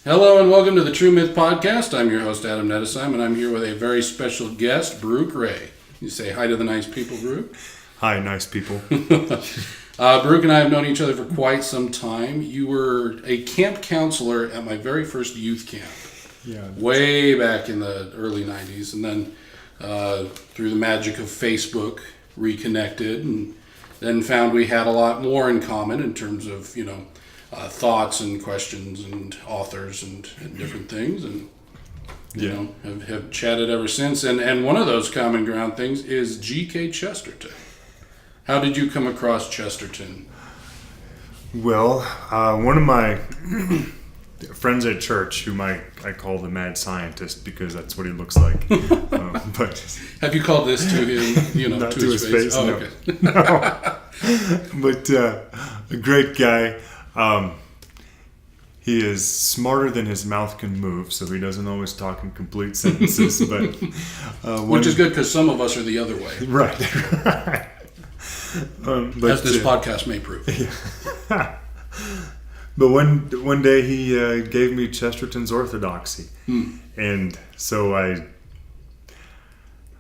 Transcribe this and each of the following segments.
Hello and welcome to the True Myth Podcast. I'm your host, Adam Nettesheim, and I'm here with a very special guest, Baruch Rhea. You say hi to the nice people, Baruch? Hi, nice people. Baruch and I have known each other for quite some time. You were a camp counselor at my very first youth camp. Yeah. Way back in the early 90s. And then through the magic of Facebook, reconnected and then found we had a lot more in common in terms of, thoughts and questions and authors and different things. And, have chatted ever since. And one of those common ground things is G.K. Chesterton. How did you come across Chesterton? Well, one of my friends at church, whom I call the mad scientist because that's what he looks like. But have you called this to him? Not to his face. Oh, no. okay. No. But a great guy. He is smarter than his mouth can move, so he doesn't always talk in complete sentences. But which is good because some of us are the other way, right? But, as this podcast may prove. Yeah. But one day he gave me Chesterton's Orthodoxy, and so I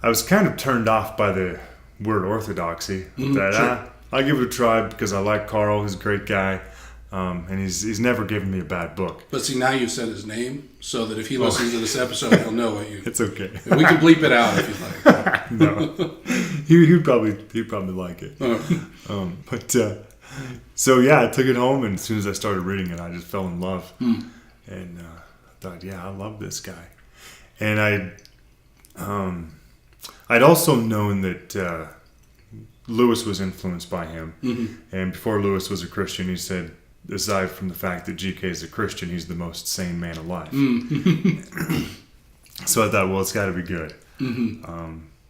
was kind of turned off by the word orthodoxy. Sure. I'll give it a try because I like Carl. He's a great guy. And he's never given me a bad book. But see, now you've said his name, so that if he listens to this episode, he'll know what you... It's okay. We can bleep it out if you like. No. He'd probably like it. Oh. So yeah, I took it home, and as soon as I started reading it, I just fell in love. And I thought, yeah, I love this guy. And I'd also known that Lewis was influenced by him. And before Lewis was a Christian, he said, aside from the fact that GK is a Christian, he's the most sane man alive. So I thought, well, it's got to be good.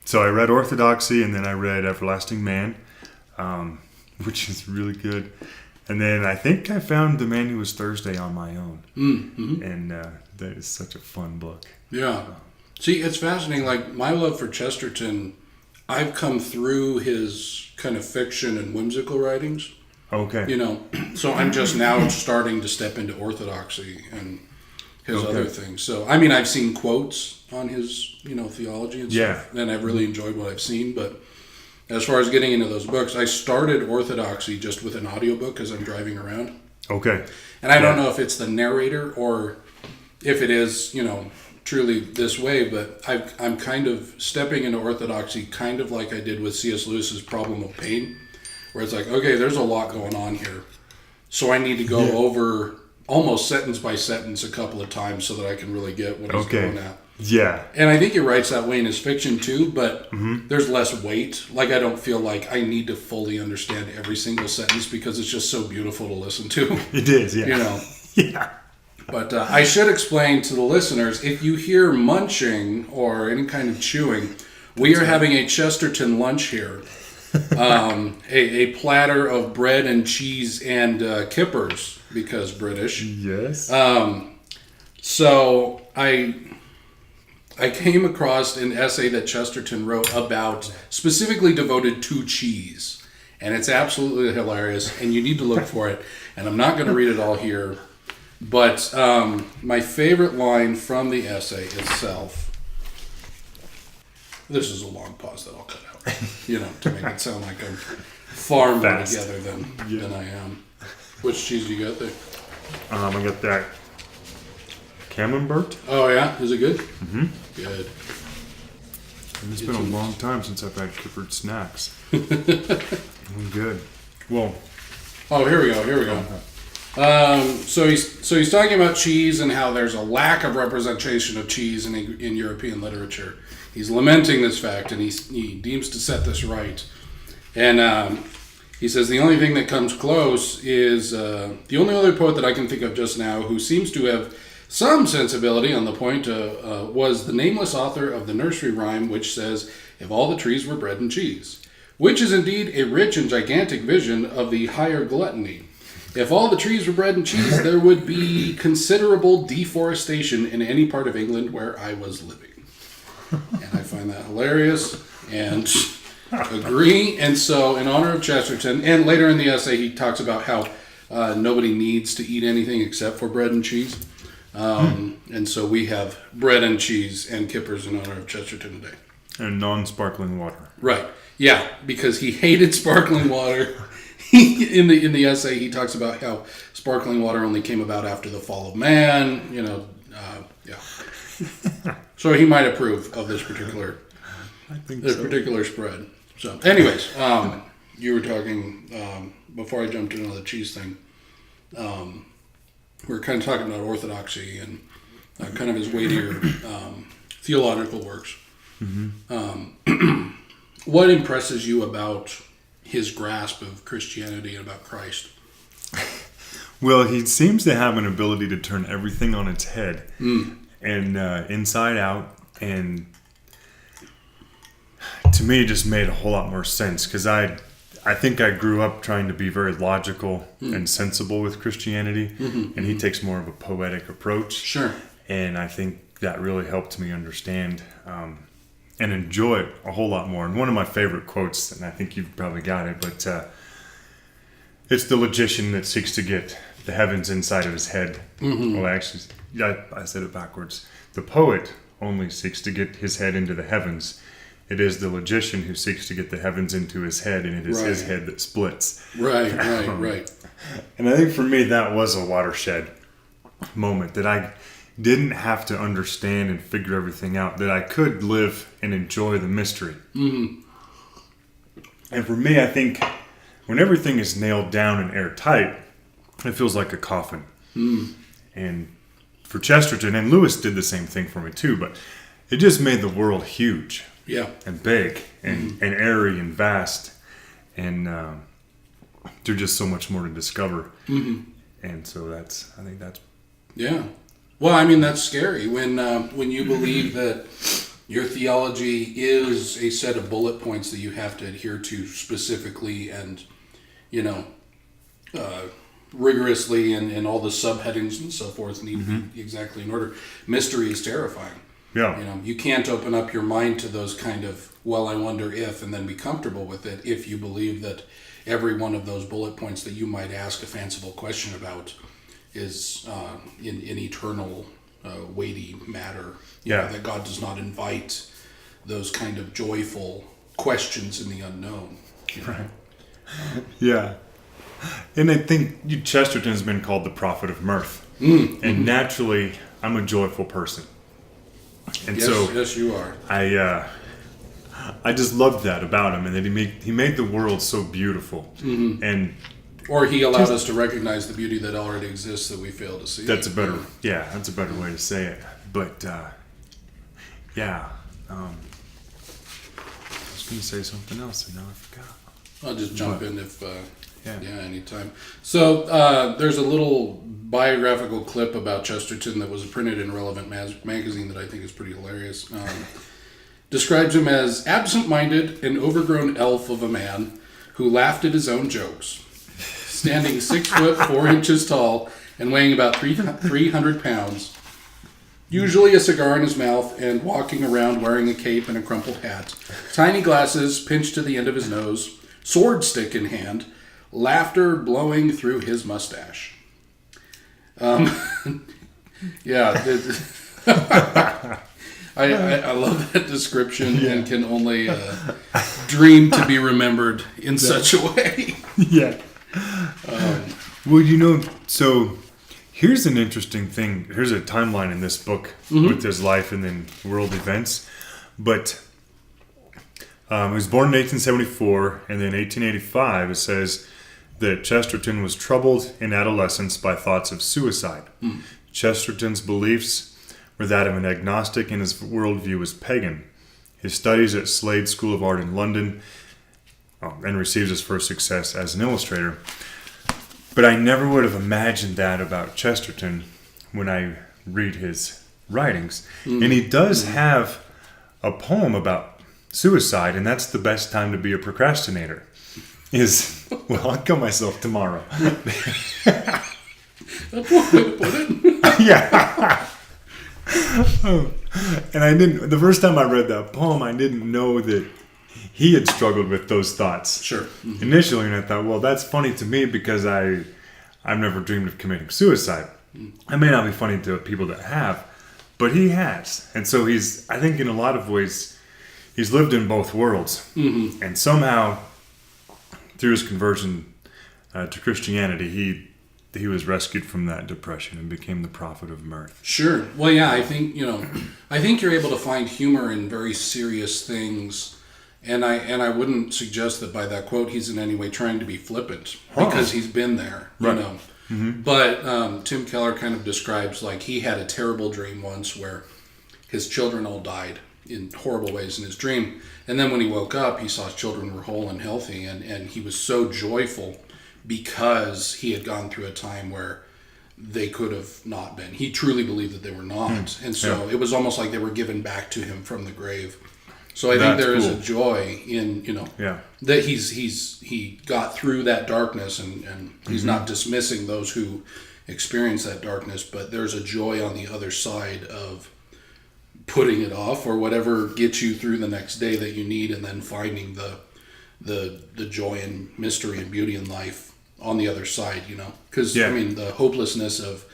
So I read Orthodoxy, and then I read Everlasting Man, which is really good. And then I think I found The Man Who Was Thursday on my own. And that is such a fun book. Yeah. See, it's fascinating. Like, my love for Chesterton, I've come through his kind of fiction and whimsical writings. Okay. So I'm just now starting to step into orthodoxy and his other things. So, I mean, I've seen quotes on his, theology and stuff. And I've really enjoyed what I've seen. But as far as getting into those books, I started orthodoxy just with an audiobook as I'm driving around. Okay. And I don't know if it's the narrator or if it is, truly this way, but I'm kind of stepping into orthodoxy kind of like I did with C.S. Lewis's Problem of Pain, where it's like, okay, there's a lot going on here, so I need to go over almost sentence by sentence a couple of times so that I can really get what he's going at. Yeah. And I think he writes that way in his fiction too, but there's less weight. Like, I don't feel like I need to fully understand every single sentence because it's just so beautiful to listen to. It is, yeah. Yeah. But I should explain to the listeners, if you hear munching or any kind of chewing, we are having a Chesterton lunch here. A platter of bread and cheese and kippers, because British. Yes. So I came across an essay that Chesterton wrote about, specifically devoted to cheese. And it's absolutely hilarious, and you need to look for it. And I'm not going to read it all here. But my favorite line from the essay itself, this is a long pause that I'll cut out, to make it sound like I'm far more together than I am. Which cheese do you got there? I got that Camembert. Oh, yeah? Is it good? Good. And it's been a long time since I've had kippered snacks. I'm good. Well. Oh, here we go. So he's talking about cheese and how there's a lack of representation of cheese in European literature. He's lamenting this fact, and he deems to set this right. And he says the only thing that comes close is the only other poet that I can think of just now who seems to have some sensibility on the point was the nameless author of the nursery rhyme, which says, "If all the trees were bread and cheese," which is indeed a rich and gigantic vision of the higher gluttony. If all the trees were bread and cheese, there would be considerable deforestation in any part of England where I was living. And I find that hilarious and agree. And so, in honor of Chesterton, and later in the essay, he talks about how nobody needs to eat anything except for bread and cheese. And so we have bread and cheese and kippers in honor of Chesterton today. And non-sparkling water. Right. Yeah, because he hated sparkling water. In the essay, he talks about how sparkling water only came about after the fall of man. Yeah. So he might approve of this particular particular spread. So, anyways, you were talking before I jumped into the cheese thing. We were kind of talking about orthodoxy and kind of his weightier theological works. Mm-hmm. What impresses you about his grasp of Christianity and about Christ? Well, he seems to have an ability to turn everything on its head and inside out, and to me it just made a whole lot more sense, because I think I grew up trying to be very logical and sensible with Christianity, and he takes more of a poetic approach. Sure. And I think that really helped me understand and enjoy it a whole lot more. And one of my favorite quotes, and I think you've probably got it, but it's the logician that seeks to get the heavens inside of his head. Well, actually, I said it backwards. The poet only seeks to get his head into the heavens. It is the logician who seeks to get the heavens into his head, and it is his head that splits. Right. And I think for me, that was a watershed moment, that I didn't have to understand and figure everything out, that I could live and enjoy the mystery. And for me, I think when everything is nailed down and airtight, it feels like a coffin. And for Chesterton, and Lewis did the same thing for me too, but it just made the world huge. Yeah. And big and airy and vast. And there's just so much more to discover. And so I think that's... Yeah. Well, I mean, that's scary when you believe that your theology is a set of bullet points that you have to adhere to specifically and, rigorously, and all the subheadings and so forth need to be exactly in order. Mystery is terrifying. Yeah. You can't open up your mind to those kind of, well, I wonder if, and then be comfortable with it if you believe that every one of those bullet points that you might ask a fanciful question about is in eternal, weighty matter. That God does not invite those kind of joyful questions in the unknown. Right. Yeah. And I think Chesterton's been called the prophet of mirth. And naturally, I'm a joyful person. And yes, you are. I just loved that about him, and that he made the world so beautiful. Or he allowed us to recognize the beauty that already exists that we fail to see. That's a better way to say it. But I was going to say something else, and now I forgot. I'll just jump in if anytime. So there's a little biographical clip about Chesterton that was printed in Relevant magazine that I think is pretty hilarious. Describes him as absent-minded and overgrown elf of a man who laughed at his own jokes. Standing 6 foot 4 inches tall and weighing about 300 pounds. Usually a cigar in his mouth and walking around wearing a cape and a crumpled hat. Tiny glasses pinched to the end of his nose. Sword stick in hand. Laughter blowing through his mustache. I love that description and can only dream to be remembered in such a way. Yeah. Well, so here's an interesting thing. Here's a timeline in this book with his life and then world events. But he was born in 1874, and then 1885 it says that Chesterton was troubled in adolescence by thoughts of suicide. Chesterton's beliefs were that of an agnostic, and his worldview was pagan. His studies at Slade School of Art in London, and receives his first success as an illustrator. But I never would have imagined that about Chesterton when I read his writings. And he does have a poem about suicide, and that's the best time to be a procrastinator. I'll kill myself tomorrow. That's one way to put it. Yeah. And the first time I read that poem, I didn't know that he had struggled with those thoughts. Sure. Initially, and I thought, well, that's funny to me because I've never dreamed of committing suicide. That may not be funny to people that have, but he has. And so I think in a lot of ways, he's lived in both worlds. Mm-hmm. And somehow, through his conversion to Christianity, he was rescued from that depression and became the prophet of mirth. Sure. Well, yeah, I think you're able to find humor in very serious things, and I wouldn't suggest that by that quote he's in any way trying to be flippant, because he's been there, right. Mm-hmm. But Tim Keller kind of describes, like, he had a terrible dream once where his children all died in horrible ways in his dream, and then when he woke up, he saw his children were whole and healthy, and he was so joyful because he had gone through a time where they could have not been. He truly believed that they were not. And so it was almost like they were given back to him from the grave. So I think there is a joy in, that he got through that darkness, and he's not dismissing those who experience that darkness, but there's a joy on the other side of putting it off or whatever gets you through the next day that you need, and then finding the joy and mystery and beauty in life on the other side, because I mean, the hopelessness of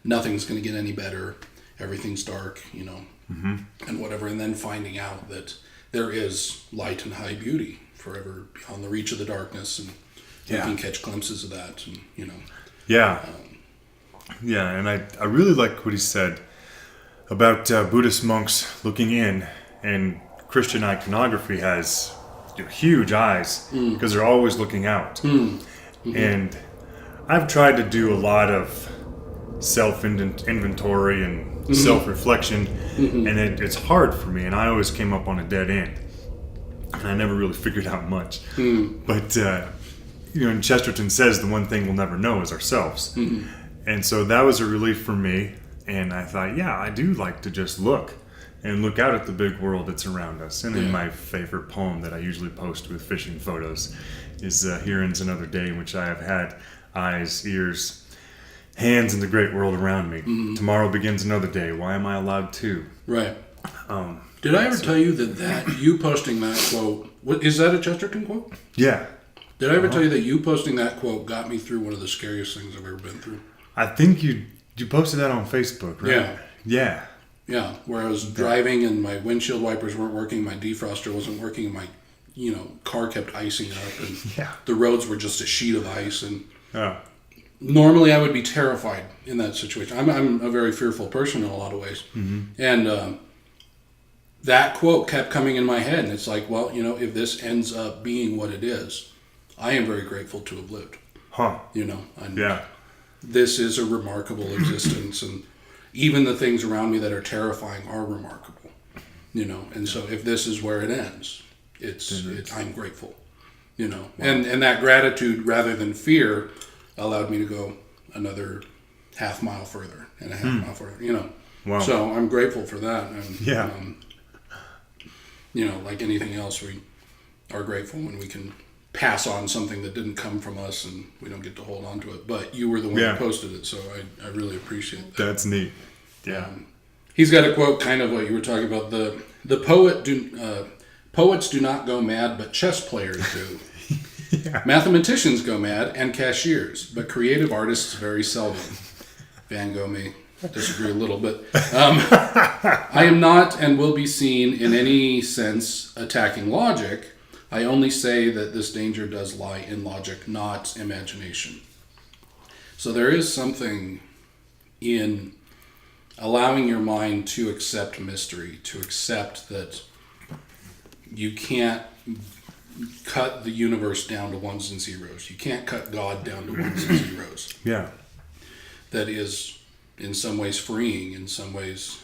nothing's going to get any better, everything's dark, and whatever, and then finding out that there is light and high beauty forever beyond the reach of the darkness, and you can catch glimpses of that, and and I really like what he said about Buddhist monks looking in, and Christian iconography has huge eyes because they're always looking out. Mm-hmm. And I've tried to do a lot of self-inventory and self-reflection, and it's hard for me, and I always came up on a dead end, and I never really figured out much. But and Chesterton says the one thing we'll never know is ourselves. And so that was a relief for me, and I thought, I do like to just look out at the big world that's around us. And then my favorite poem that I usually post with fishing photos is Here Ends Another Day in Which I Have Had Eyes, Ears, Hands in the Great World Around Me. Tomorrow begins another day. Why am I allowed to? Right. Did I ever tell you that you posting that quote, is that a Chesterton quote? Yeah. Did I ever tell you that you posting that quote got me through one of the scariest things I've ever been through? I think you posted that on Facebook, right? Yeah. Yeah, where I was driving and my windshield wipers weren't working, my defroster wasn't working, and my car kept icing up, and the roads were just a sheet of ice. And normally I would be terrified in that situation. I'm a very fearful person in a lot of ways. And that quote kept coming in my head, and it's like, well, if this ends up being what it is, I am very grateful to have lived. This is a remarkable existence, and even the things around me that are terrifying are remarkable, and so if this is where it ends, I'm grateful, and that gratitude rather than fear allowed me to go another half mile further and a half mile further, so I'm grateful for that. And like anything else, we are grateful when we can pass on something that didn't come from us and we don't get to hold on to it, but you were the one who posted it, so I really appreciate that. That's neat. He's got a quote, kind of what you were talking about, the poets do not go mad, but chess players do. Mathematicians go mad, and cashiers, but creative artists very seldom. Van Gogh may disagree a little, but I am not and will be seen in any sense attacking logic. I only say that this danger does lie in logic, not imagination. So there is something in allowing your mind to accept mystery, to accept that you can't cut the universe down to ones and zeros. You can't cut God down to ones and zeros. That is in some ways freeing, in some ways,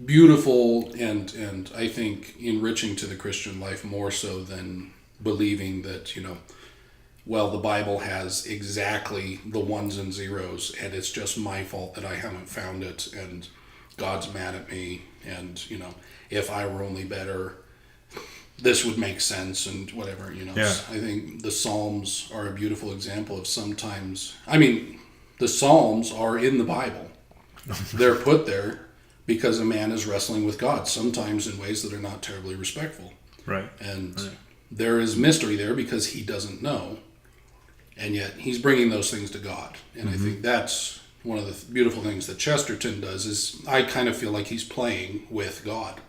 beautiful, and I think enriching to the Christian life more so than believing that, the Bible has exactly the ones and zeros, and it's just my fault that I haven't found it, and God's mad at me, and, if I were only better, this would make sense, and whatever, I think the Psalms are a beautiful example of sometimes, the Psalms are in the Bible. They're put there because a man is wrestling with God, sometimes in ways that are not terribly respectful. And there is mystery there because he doesn't know. and yet he's bringing those things to God. And I think that's one of the beautiful things that Chesterton does, is I kind of feel like he's playing with God.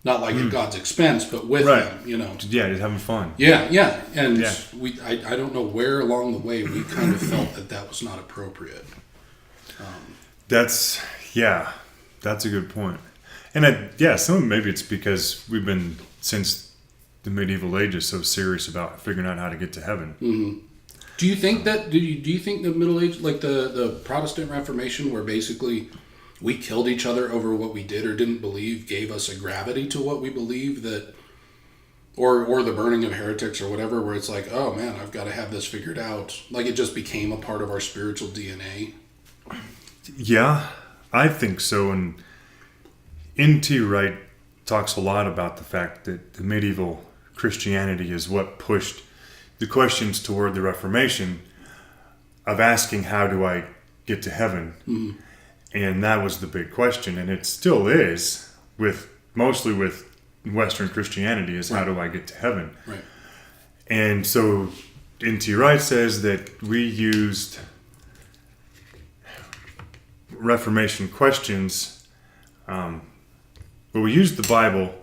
Not like at God's expense, but with him, Yeah, just having fun. Yeah. And I don't know where along the way we kind of felt that was not appropriate. That's a good point. And maybe it's because we've been, since the medieval ages, so serious about figuring out how to get to heaven. Mm-hmm. Do you think that? Do you think the Middle Age, like the Protestant Reformation, where basically we killed each other over what we did or didn't believe, gave us a gravity to what we believe, that, or the burning of heretics or whatever, where it's like, oh man, I've got to have this figured out. Like it just became a part of our spiritual DNA. Yeah, I think so. And N.T. Wright talks a lot about the fact that the medieval Christianity is what pushed the questions toward the Reformation of asking, how do I get to heaven? Mm-hmm. And that was the big question, and it still is, mostly with Western Christianity, is how do I get to heaven? Right. And so N.T. Wright says that we used Reformation questions, but we used the Bible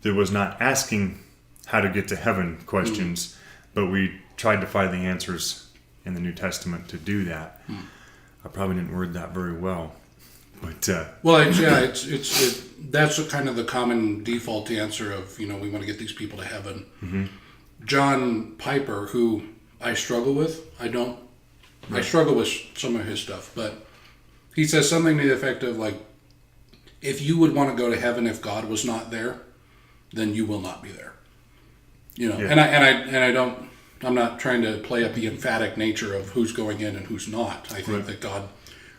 that was not asking how to get to heaven questions, but we tried to find the answers in the New Testament to do that. I probably didn't word that very well, but that's kind of the common default answer of, we want to get these people to heaven. Mm-hmm. John Piper, who I struggle with, I struggle with some of his stuff, but he says something to the effect of like, if you would want to go to heaven if God was not there, then you will not be there. I'm not trying to play up the emphatic nature of who's going in and who's not. I think that God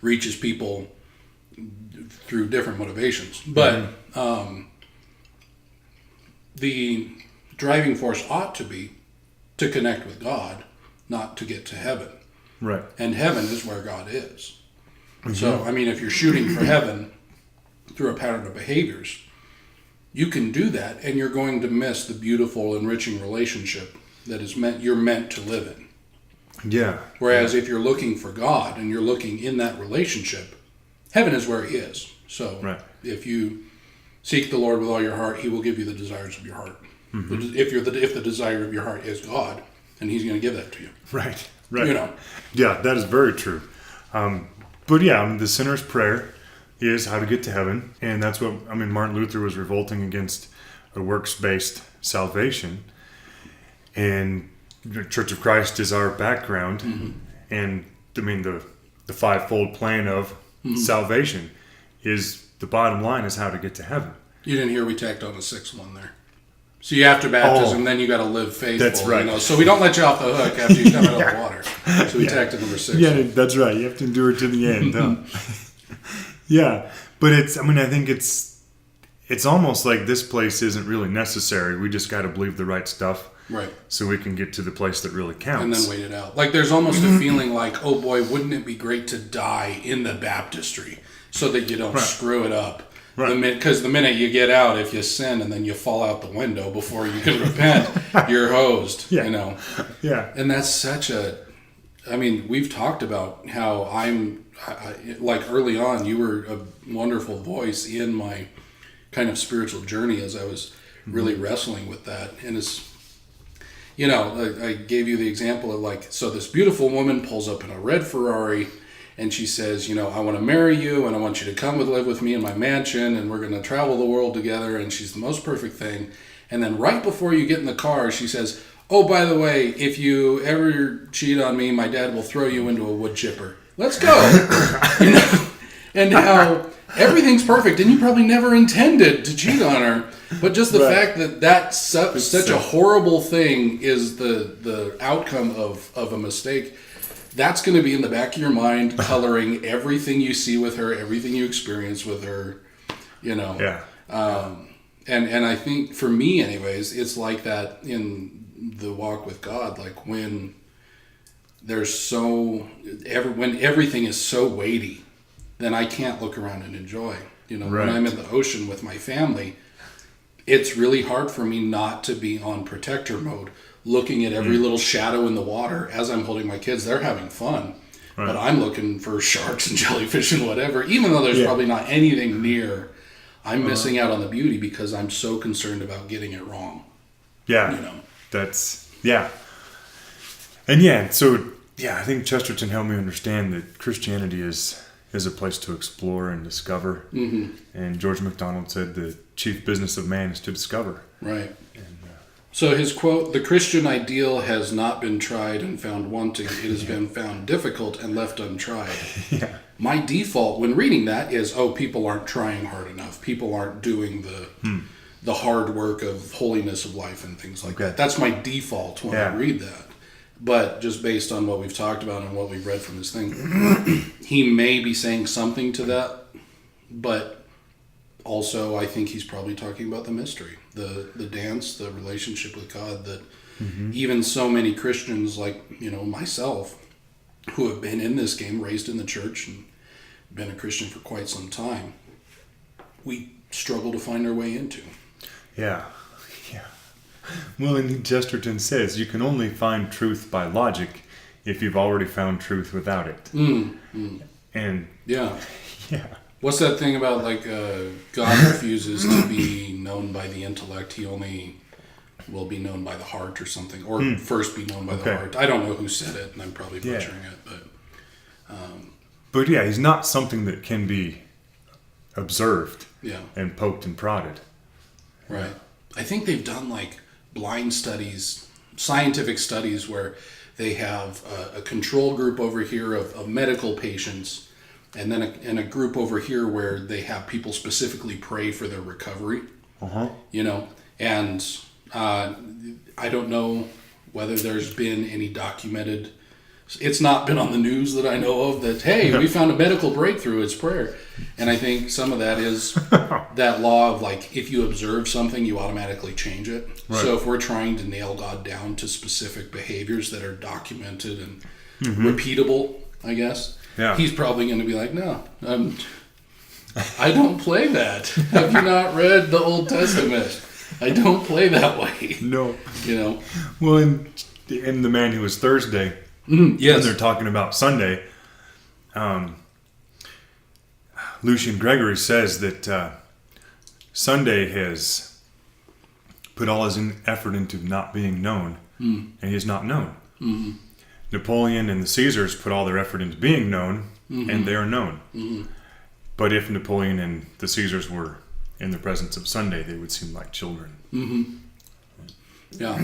reaches people through different motivations. But the driving force ought to be to connect with God, not to get to heaven. Right. And heaven is where God is. Mm-hmm. So, if you're shooting for heaven through a pattern of behaviors, you can do that, and you're going to miss the beautiful, enriching relationship that you're meant to live in. Yeah. Whereas if you're looking for God and you're looking in that relationship, heaven is where He is. So if you seek the Lord with all your heart, He will give you the desires of your heart. Mm-hmm. If the desire of your heart is God, then He's going to give that to you. Right. Yeah, that is very true. The sinner's prayer is how to get to heaven, and that's what Martin Luther was revolting against, a works-based salvation, and the Church of Christ is our background, and the fivefold plan of salvation is, the bottom line is how to get to heaven. You didn't hear we tacked on a sixth one there. So you after baptism, then you got to live faithful. That's right. So we don't let you off the hook after you come out of the water. So we tacked to number 6. Yeah, that's right. You have to endure to the end. Huh? Yeah, but I think it's almost like this place isn't really necessary. We just got to believe the right stuff. Right. So we can get to the place that really counts. And then wait it out. Like there's almost a feeling like, oh boy, wouldn't it be great to die in the baptistry so that you don't screw it up. Right. Because the minute you get out, if you sin and then you fall out the window before you can repent, you're hosed. Yeah. Yeah. And that's such we've talked about how like early on, you were a wonderful voice in my kind of spiritual journey as I was really wrestling with that. And it's, I gave you the example of so this beautiful woman pulls up in a red Ferrari and she says, I want to marry you and I want you to come live with me in my mansion and we're going to travel the world together, and she's the most perfect thing. And then right before you get in the car, she says, oh, by the way, if you ever cheat on me, my dad will throw you into a wood chipper. Let's go. And how everything's perfect, and you probably never intended to cheat on her, but just the fact that that's such a horrible thing is the outcome of a mistake. That's going to be in the back of your mind, coloring everything you see with her, everything you experience with her, Yeah. And I think for me, anyways, it's like that in the walk with God. Like when when everything is so weighty, then I can't look around and enjoy. When I'm in the ocean with my family, it's really hard for me not to be on protector mode, looking at every little shadow in the water as I'm holding my kids. They're having fun. Right. But I'm looking for sharks and jellyfish and whatever. Even though there's probably not anything near, I'm missing out on the beauty because I'm so concerned about getting it wrong. Yeah. You know? That's, yeah. And so I think Chesterton helped me understand that Christianity is a place to explore and discover. Mm-hmm. And George MacDonald said the chief business of man is to discover. Right. So his quote, "The Christian ideal has not been tried and found wanting. It has been found difficult and left untried." Yeah. My default when reading that is, people aren't trying hard enough. People aren't doing the hard work of holiness of life and things like that. That's my default when I read that. But just based on what we've talked about and what we've read from this thing, he may be saying something to that, but also I think he's probably talking about the mystery, the dance, the relationship with God that even so many Christians like, myself, who have been in this game, raised in the church and been a Christian for quite some time, we struggle to find our way into. Yeah. Well, and Chesterton says you can only find truth by logic if you've already found truth without it. And yeah. What's that thing about God refuses to be known by the intellect? He only will be known by the heart or something, or first be known by the heart. I don't know who said it, and I'm probably butchering it, but he's not something that can be observed and poked and prodded. Right. I think they've done blind studies, scientific studies, where they have a control group over here of medical patients, and then a group over here where they have people specifically pray for their recovery. And I don't know whether there's been any documented. It's not been on the news that I know of that, hey, we found a medical breakthrough, it's prayer. And I think some of that is that law of if you observe something, you automatically change it. Right. So if we're trying to nail God down to specific behaviors that are documented and repeatable, I guess, he's probably going to be like, no, I don't play that. Have you not read the Old Testament? I don't play that way. No. Well, in The Man Who Was Thursday, yes. When they're talking about Sunday, Lucian Gregory says that Sunday has put all his effort into not being known, and he is not known. Mm-hmm. Napoleon and the Caesars put all their effort into being known, and they are known. Mm-hmm. But if Napoleon and the Caesars were in the presence of Sunday, they would seem like children. Mm-hmm. Yeah.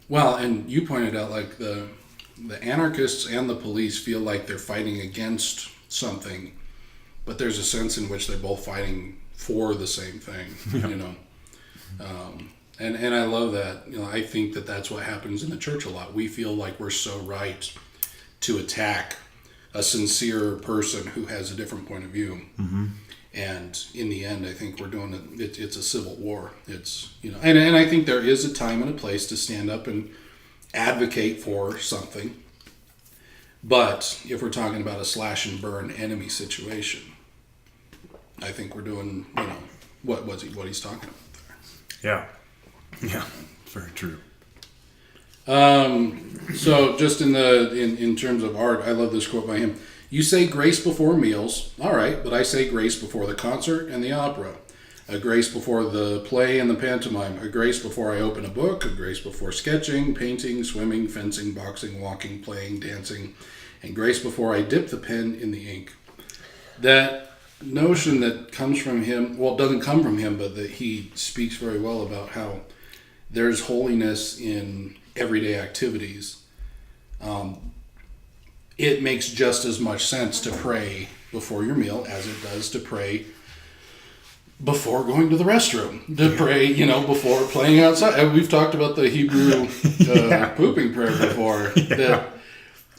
Well, and you pointed out the anarchists and the police feel like they're fighting against something, but there's a sense in which they're both fighting for the same thing, and I love that. I think that that's what happens in the church a lot. We feel like we're so right to attack a sincere person who has a different point of view, and in the end, I think we're doing it. It's a civil war. It's and I think there is a time and a place to stand up and advocate for something, but if we're talking about a slash and burn enemy situation, I think we're doing what he's talking about there. Yeah, very true. So just in terms of art, I love this quote by him. "You say grace before meals, all right, but I say grace before the concert and the opera. A grace before the play and the pantomime, a grace before I open a book, a grace before sketching, painting, swimming, fencing, boxing, walking, playing, dancing, and grace before I dip the pen in the ink." That notion that comes from him, well, it doesn't come from him, but that he speaks very well about how there's holiness in everyday activities. It makes just as much sense to pray before your meal as it does to pray before going to the restroom, to pray, before playing outside. We've talked about the Hebrew pooping prayer before. That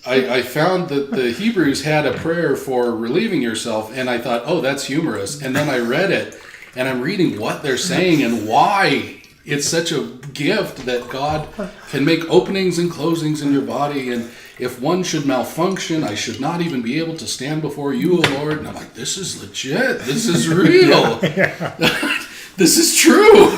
I found that the Hebrews had a prayer for relieving yourself, and I thought, oh, that's humorous. And then I read it, and I'm reading what they're saying and why it's such a gift that God can make openings and closings in your body, and if one should malfunction, I should not even be able to stand before you, O Lord. And I'm like, this is legit. This is real. this is true,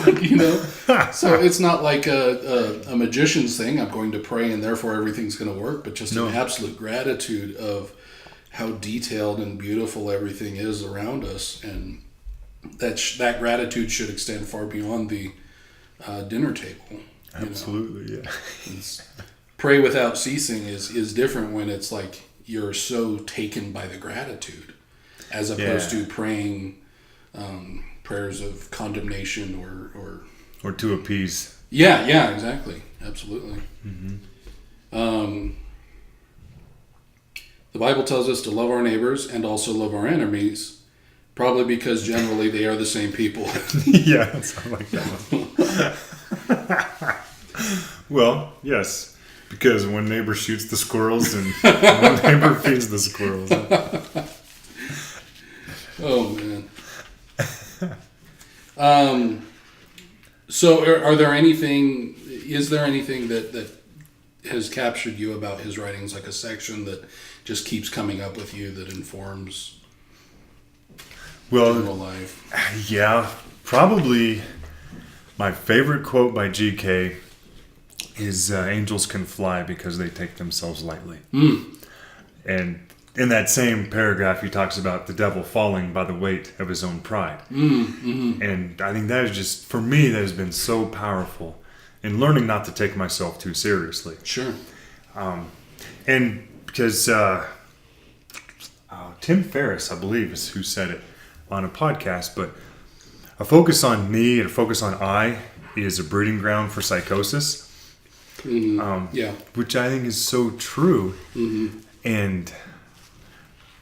So it's not like a magician's thing. I'm going to pray and therefore everything's going to work, but just an absolute gratitude of how detailed and beautiful everything is around us, and that gratitude should extend far beyond the dinner table. Absolutely, yeah. Pray without ceasing is different when it's like you're so taken by the gratitude, as opposed to praying prayers of condemnation or to appease. Yeah, exactly, absolutely. The Bible tells us to love our neighbors and also love our enemies, probably because generally they are the same people. Yeah, it sounds like that one. Well, yes, because one neighbor shoots the squirrels and one neighbor feeds the squirrels. Oh, man. So is there anything that has captured you about his writings, like a section that just keeps coming up with you that informs general life? Yeah, probably my favorite quote by GK is angels can fly because they take themselves lightly. And in that same paragraph, he talks about the devil falling by the weight of his own pride. And I think that is just, for me, that has been so powerful in learning not to take myself too seriously. Sure. And because Tim Ferriss, I believe, is who said it on a podcast, but a focus on me and a focus on I is a breeding ground for psychosis. Which I think is so true. And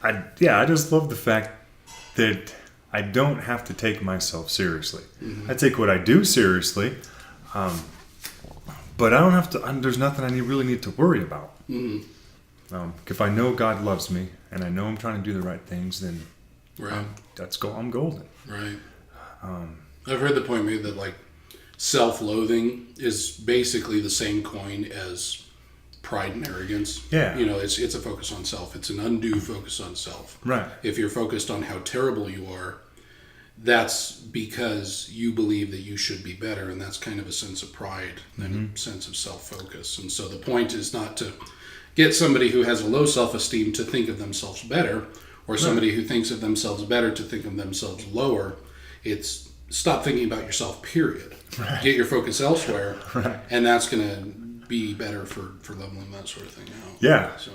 I just love the fact that I don't have to take myself seriously. I take what I do seriously, but I don't have to. There's nothing I really need to worry about. If I know God loves me and I know I'm trying to do the right things, then I'm golden. Right. I've heard the point made that like self-loathing is basically the same coin as pride and arrogance. Yeah. It's a focus on self. It's an undue focus on self. Right. If you're focused on how terrible you are, that's because you believe that you should be better, and that's kind of a sense of pride and a sense of self-focus. And so the point is not to get somebody who has a low self-esteem to think of themselves better, or somebody who thinks of themselves better to think of themselves lower. It's stop thinking about yourself, period. Right. Get your focus elsewhere, and that's going to be better for leveling that sort of thing out. Yeah. So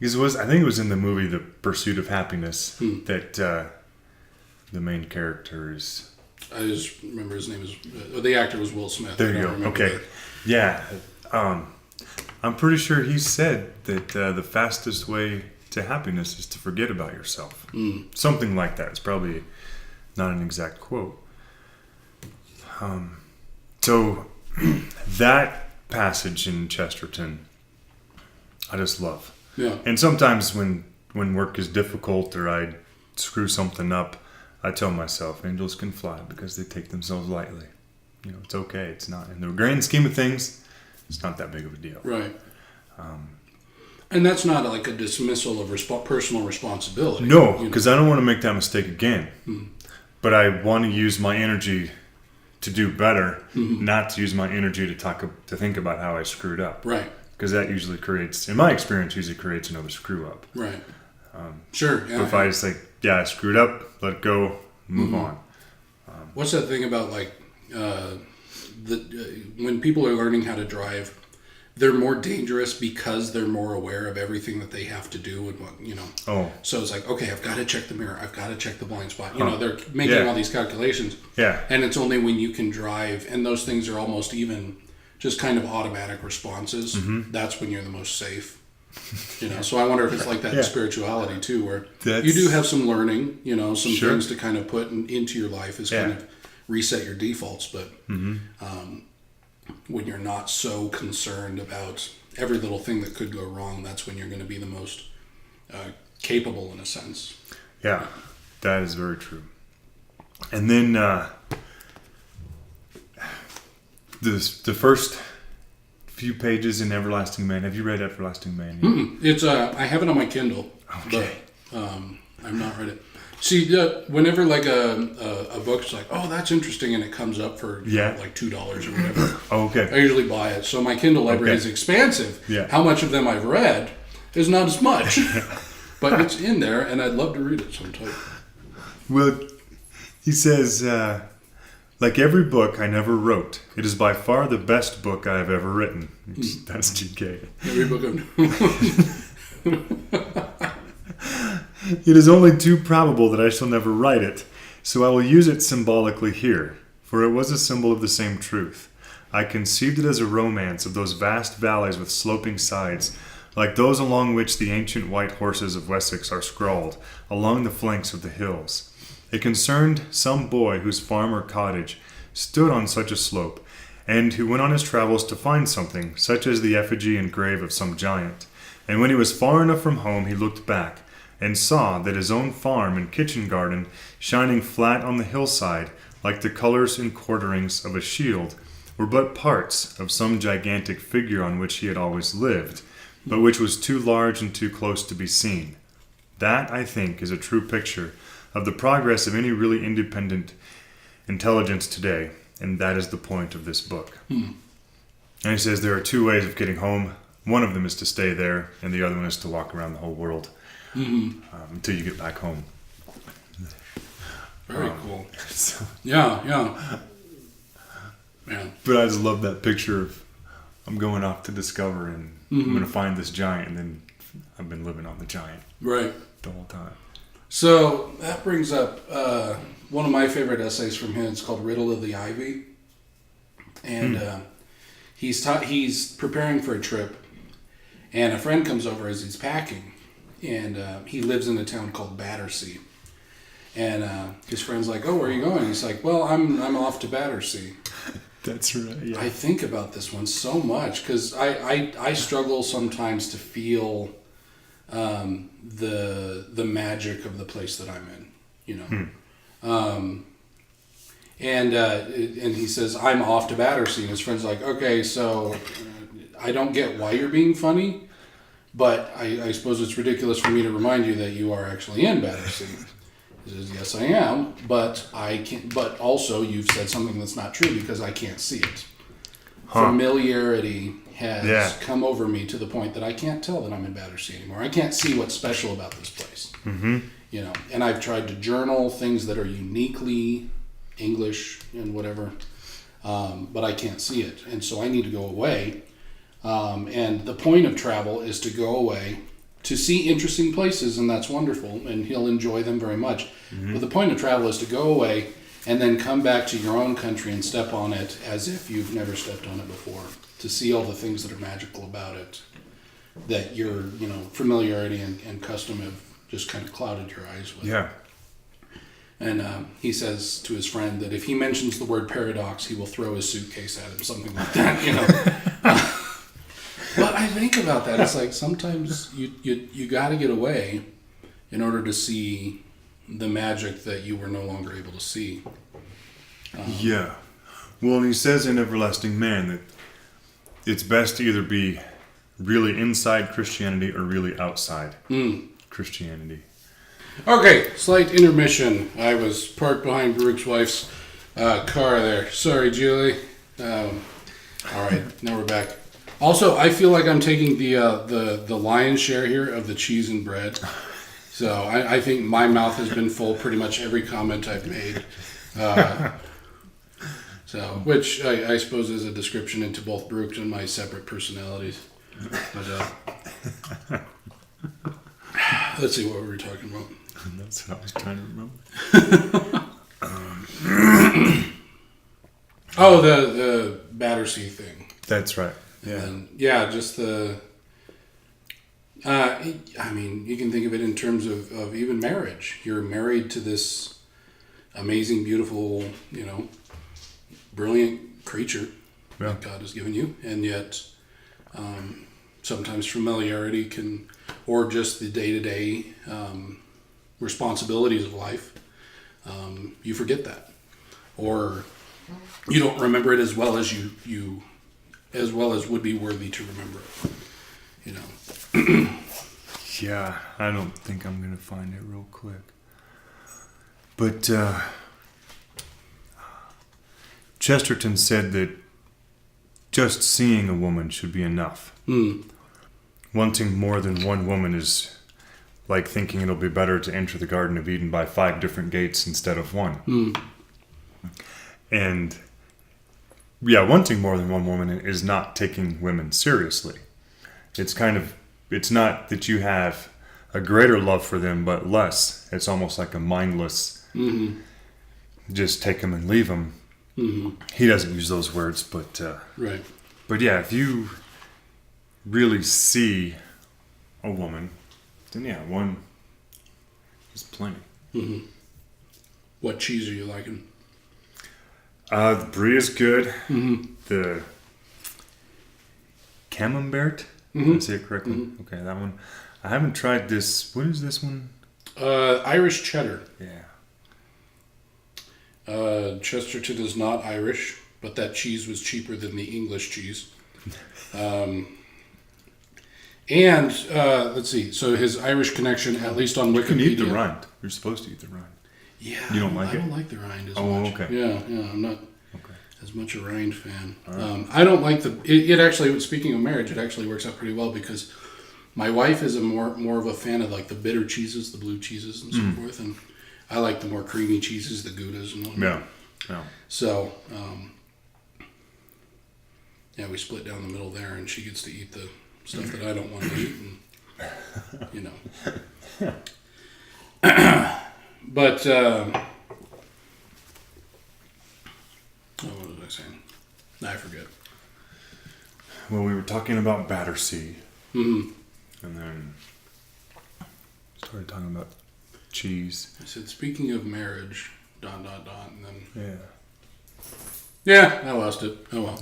because I think it was in the movie The Pursuit of Happiness that the main character is. I just remember his name is the actor was Will Smith. There you go. Okay. Yeah. I'm pretty sure he said that the fastest way to happiness is to forget about yourself. Something like that. It's probably not an exact quote. So that passage in Chesterton, I just love. Yeah. And sometimes when work is difficult or I screw something up, I tell myself, angels can fly because they take themselves lightly. It's okay. It's not, in the grand scheme of things, it's not that big of a deal. Right. And that's not like a dismissal of personal responsibility. No, because I don't want to make that mistake again. But I want to use my energy to do better, not to use my energy to think about how I screwed up. Right. Because that usually creates, in my experience, another screw up. Right. Sure. Yeah, but if I just think, I screwed up, let it go, move on. What's that thing about like when people are learning how to drive, they're more dangerous because they're more aware of everything that they have to do and what. So it's like, okay, I've got to check the mirror, I've got to check the blind spot. They're making all these calculations. Yeah. And it's only when you can drive, and those things are almost even just kind of automatic responses. That's when you're the most safe. So I wonder if it's like that in spirituality too, where you do have some learning, some things to kind of put into your life is kind of reset your defaults, but when you're not so concerned about every little thing that could go wrong, that's when you're going to be the most capable in a sense. Yeah, that is very true. And then the first few pages in Everlasting Man. Have you read Everlasting Man yet? It's I have it on my Kindle, but I've not read it. See, whenever like a book's like, oh, that's interesting, and it comes up for like $2 or whatever, Okay. I usually buy it. So my Kindle library is expansive. Yeah. How much of them I've read is not as much, but it's in there, and I'd love to read it sometime. Well, he says, like every book I never wrote, it is by far the best book I have ever written. That's GK. Every book It is only too probable that I shall never write it, so I will use it symbolically here, for it was a symbol of the same truth. I conceived it as a romance of those vast valleys with sloping sides, like those along which the ancient white horses of Wessex are scrawled, along the flanks of the hills. It concerned some boy whose farm or cottage stood on such a slope, and who went on his travels to find something, such as the effigy and grave of some giant. And when he was far enough from home, he looked back, and saw that his own farm and kitchen garden, shining flat on the hillside, like the colors and quarterings of a shield, were but parts of some gigantic figure on which he had always lived, but which was too large and too close to be seen. That, I think, is a true picture of the progress of any really independent intelligence today, and that is the point of this book. And he says there are two ways of getting home. One of them is to stay there, and the other one is to walk around the whole world until you get back home. Very cool. So, Yeah. Man. but I just love that picture of I'm going off to discover, and I'm going to find this giant, and then I've been living on the giant Right. the whole time. So that brings up one of my favorite essays from him. It's called "Riddle of the Ivy," and he's preparing for a trip, and a friend comes over as he's packing, and he lives in a town called Battersea, and his friend's like, "Oh, where are you going?" He's like, "Well, I'm off to Battersea." That's right. Yeah. I think about this one so much because I struggle sometimes to feel the magic of the place that I'm in, you know. And he says, "I'm off to Battersea," and his friend's like, "Okay, so I don't get why you're being funny, but I suppose it's ridiculous for me to remind you that you are actually in Battersea." He says, "Yes, I am, but I can't. But also, you've said something that's not true because I can't see it. Familiarity has come over me to the point that I can't tell that I'm in Battersea anymore. I can't see what's special about this place. You know, and I've tried to journal things that are uniquely English and whatever, but I can't see it, and so I need to go away. And the point of travel is to go away." To see interesting places, and that's wonderful, and he'll enjoy them very much. But the point of travel is to go away and then come back to your own country and step on it as if you've never stepped on it before, to see all the things that are magical about it, that your familiarity and custom have just kind of clouded your eyes with. Yeah. And he says to his friend that if he mentions the word paradox, he will throw his suitcase at him, something like that, you know. But I think about that. It's like sometimes you got to get away in order to see the magic that you were no longer able to see. Yeah. Well, and he says in Everlasting Man that it's best to either be really inside Christianity or really outside Christianity. Okay, slight intermission. I was parked behind Baruch's wife's car there. Sorry, Julie. All right, now we're back. Also, I feel like I'm taking the lion's share here of the cheese and bread. So I think my mouth has been full pretty much every comment I've made. Which I suppose is a description into both Baruch and my separate personalities. But let's see what we were talking about. That's what I was trying to remember. Oh, the Battersea thing. That's right. Yeah. And just the... I mean, you can think of it in terms of even marriage. You're married to this amazing, beautiful, brilliant creature that God has given you. And yet, sometimes familiarity can, or just the day-to-day responsibilities of life, you forget that. Or you don't remember it as well as as would be worthy to remember it. Yeah, I don't think I'm going to find it real quick. But Chesterton said that just seeing a woman should be enough. Wanting more than one woman is like thinking it'll be better to enter the Garden of Eden by 5 different gates instead of 1. And yeah, wanting more than one woman is not taking women seriously. It's not that you have a greater love for them, but less. It's almost like a mindless, just take them and leave them. He doesn't use those words, but right. But yeah, if you really see a woman, then yeah, one is plenty. What cheese are you liking? The brie is good. The camembert, did I say it correctly? Okay, that one. I haven't tried this. What is this one? Irish cheddar. Yeah. Chesterton is not Irish, but that cheese was cheaper than the English cheese. And let's see. So his Irish connection, at least on Wikipedia. You can eat the rind. You're supposed to eat the rind. Yeah. You don't like it? I don't like the rind as much. Oh, okay. Yeah. I'm not as much a rind fan. Right. I don't like the. It actually, speaking of marriage, it actually works out pretty well because my wife is a more of a fan of like the bitter cheeses, the blue cheeses, and so forth, and I like the more creamy cheeses, the Goudas and whatnot. Yeah. So, we split down the middle there, and she gets to eat the stuff that I don't want to eat, and But what was I saying? I forget. Well, we were talking about Battersea, and then started talking about cheese. I said, speaking of marriage, ... and then I lost it. Oh well.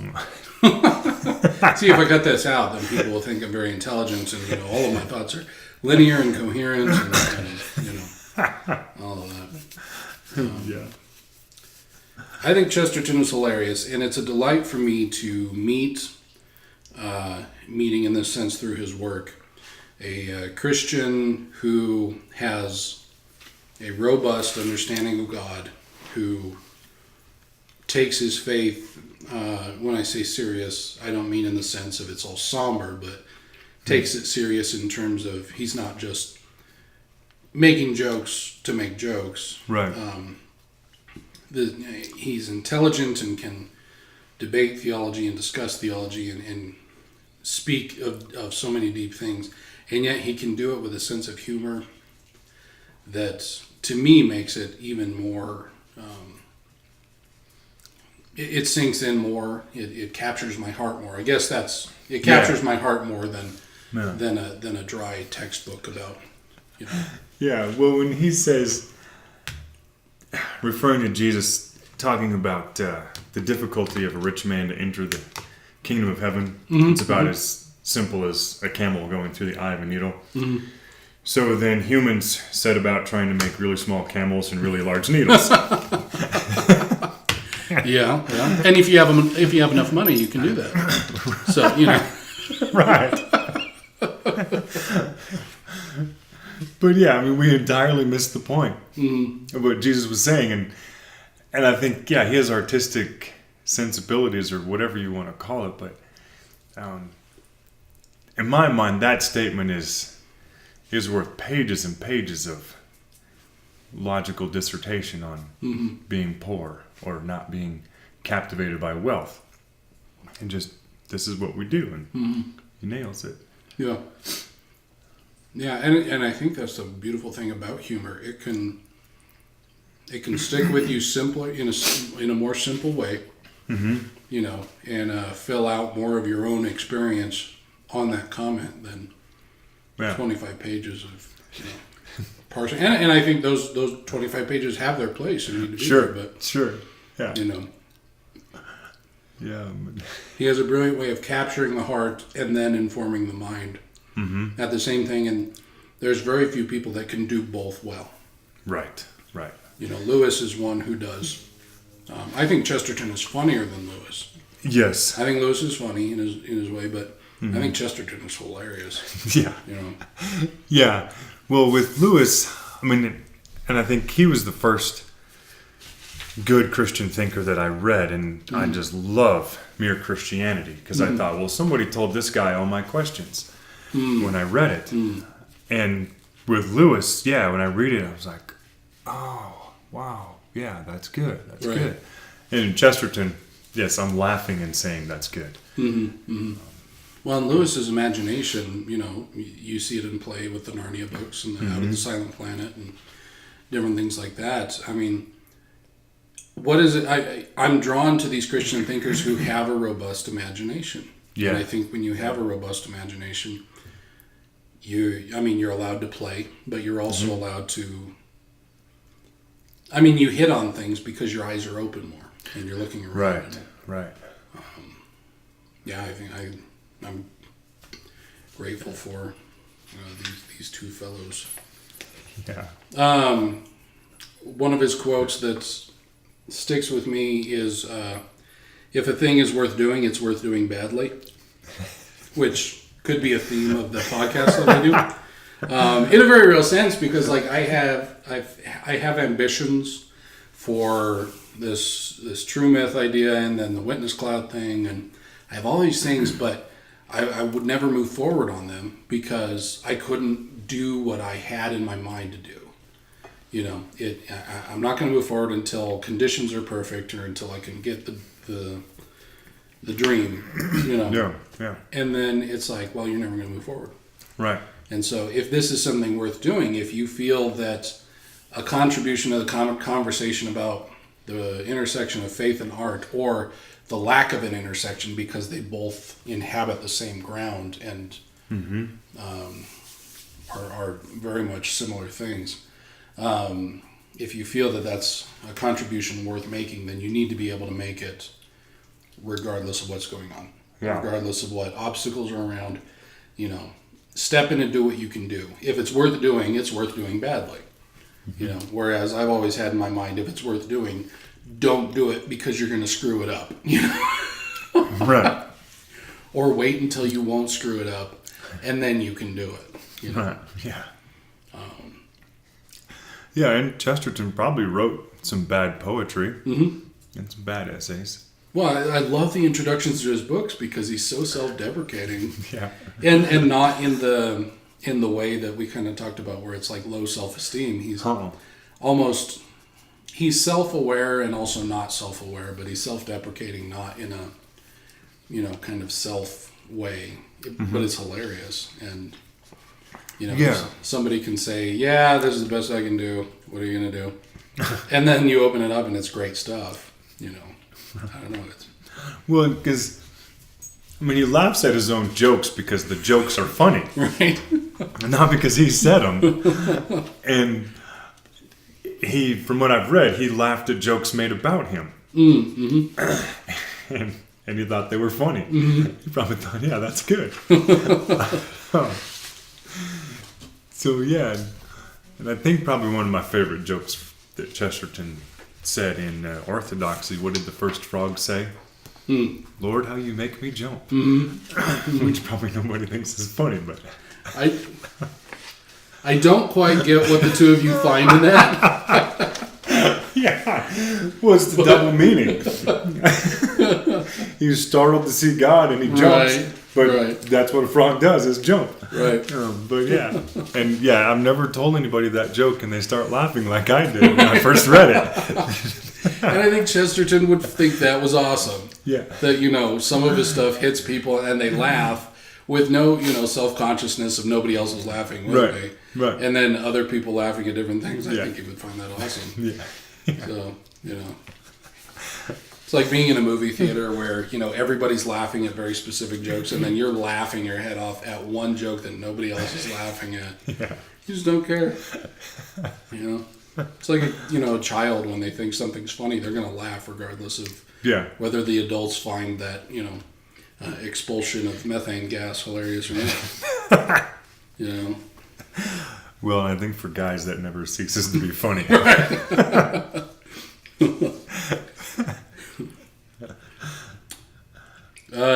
See, if I cut this out, then people will think I'm very intelligent, and all of my thoughts are linear and coherent, and all of that. I think Chesterton is hilarious, and it's a delight for me to meeting in this sense through his work, a Christian who has a robust understanding of God, who takes his faith, when I say serious, I don't mean in the sense of it's all somber, but takes it serious in terms of he's not just making jokes to make jokes. Right. He's intelligent and can debate theology and discuss theology and speak of so many deep things. And yet he can do it with a sense of humor that, to me, makes it even more... It sinks in more. It captures my heart more. I guess it captures my heart more than a dry textbook about, Yeah, well, when he says, referring to Jesus, talking about the difficulty of a rich man to enter the kingdom of heaven, it's about as simple as a camel going through the eye of a needle. So then humans set about trying to make really small camels and really large needles. Yeah. And if you have enough money, you can do that. So Right. But yeah, I mean, we entirely missed the point of what Jesus was saying, and I think he has artistic sensibilities or whatever you want to call it, but in my mind, that statement is worth pages and pages of logical dissertation on being poor or not being captivated by wealth, and just this is what we do, and he nails it. Yeah, and I think that's the beautiful thing about humor. It can stick with you simpler in a more simple way, and fill out more of your own experience on that comment than 25 pages of parsing. And I think those 25 pages have their place and need to be there. But he has a brilliant way of capturing the heart and then informing the mind at the same thing. And there's very few people that can do both well. Right. Lewis is one who does. I think Chesterton is funnier than Lewis. Yes. I think Lewis is funny in his way, but I think Chesterton is hilarious. Yeah. Yeah. Well, with Lewis, I mean, and I think he was the first good Christian thinker that I read, and I just love Mere Christianity, because I thought, well, somebody told this guy all my questions when I read it. And with Lewis, when I read it, I was like, oh, wow, yeah, that's good, that's good. And in Chesterton, yes, I'm laughing and saying that's good. Well, in Lewis's imagination, you see it in play with the Narnia books and Out of the Silent Planet and different things like that. I mean, what is it? I'm drawn to these Christian thinkers who have a robust imagination. And I think when you have a robust imagination, you're allowed to play, but you're also allowed to, you hit on things because your eyes are open more and you're looking around. Right. I think I'm grateful for these two fellows. Yeah. One of his quotes that sticks with me is, if a thing is worth doing, it's worth doing badly, which could be a theme of the podcast that I do, in a very real sense, because I have ambitions for this true myth idea, and then the witness cloud thing, and I have all these things, but I would never move forward on them because I couldn't do what I had in my mind to do. I'm not going to move forward until conditions are perfect or until I can get the dream. Yeah. And then it's like, well, you're never going to move forward. Right. And so if this is something worth doing, if you feel that a contribution to the conversation about the intersection of faith and art, or the lack of an intersection because they both inhabit the same ground and are very much similar things. If you feel that that's a contribution worth making, then you need to be able to make it regardless of what's going on. Regardless of what obstacles are around. Step in and do what you can do. If it's worth doing, it's worth doing badly. Whereas I've always had in my mind, if it's worth doing, don't do it because you're going to screw it up. Right. Or wait until you won't screw it up, and then you can do it. Right. Yeah. And Chesterton probably wrote some bad poetry and some bad essays. Well, I love the introductions to his books because he's so self-deprecating. Yeah. And not in the way that we kind of talked about, where it's like low self-esteem. He's almost, he's self-aware and also not self-aware, but he's self-deprecating, not in a, kind of self way, but it's hilarious. And, somebody can say, yeah, this is the best I can do. What are you going to do? And then you open it up and it's great stuff, I don't know. Well, because, he laughs at his own jokes because the jokes are funny. Right. Not because he said them. And he, from what I've read, he laughed at jokes made about him. And he thought they were funny. He probably thought, yeah, that's good. So, yeah. And I think probably one of my favorite jokes that Chesterton said in Orthodoxy, what did the first frog say? Lord, how you make me jump. Which probably nobody thinks is funny, but I don't quite get what the two of you find in that. What's the double meaning? He was startled to see God and he jumps. But that's what a frog does, is jump. Right. But yeah. And I've never told anybody that joke and they start laughing like I did when I first read it. And I think Chesterton would think that was awesome. Yeah. That, some of his stuff hits people and they laugh with no, self-consciousness of nobody else is laughing with me. Right. And then other people laughing at different things. I think he would find that awesome. Yeah. So, it's like being in a movie theater where, everybody's laughing at very specific jokes and then you're laughing your head off at one joke that nobody else is laughing at. Yeah. You just don't care. It's like, a child, when they think something's funny, they're going to laugh regardless of whether the adults find that, expulsion of methane gas hilarious or not. Well, I think for guys that never ceases to be funny.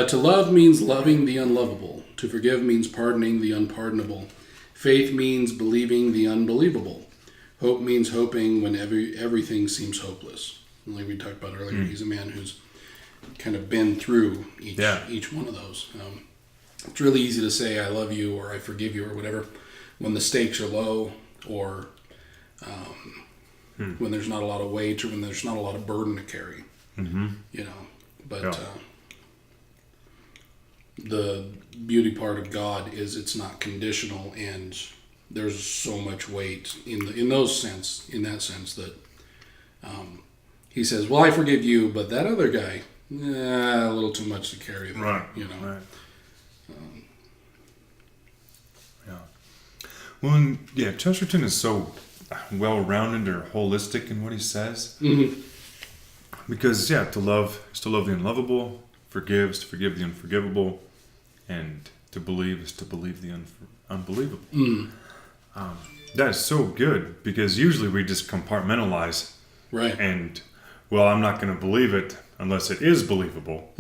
To love means loving the unlovable. To forgive means pardoning the unpardonable. Faith means believing the unbelievable. Hope means hoping when everything seems hopeless. like we talked about earlier. He's a man who's kind of been through each one of those. It's really easy to say I love you or I forgive you or whatever when the stakes are low, or when there's not a lot of weight, or when there's not a lot of burden to carry. But the beauty part of God is it's not conditional, and there's so much weight in that sense that he says, well, I forgive you, but that other guy, a little too much to carry there. Right. Right. Well, and, Chesterton is so well-rounded or holistic in what he says. Because, to love is to love the unlovable, forgive is to forgive the unforgivable, and to believe is to believe the unbelievable. That is so good, because usually we just compartmentalize. Right. And, well, I'm not going to believe it unless it is believable.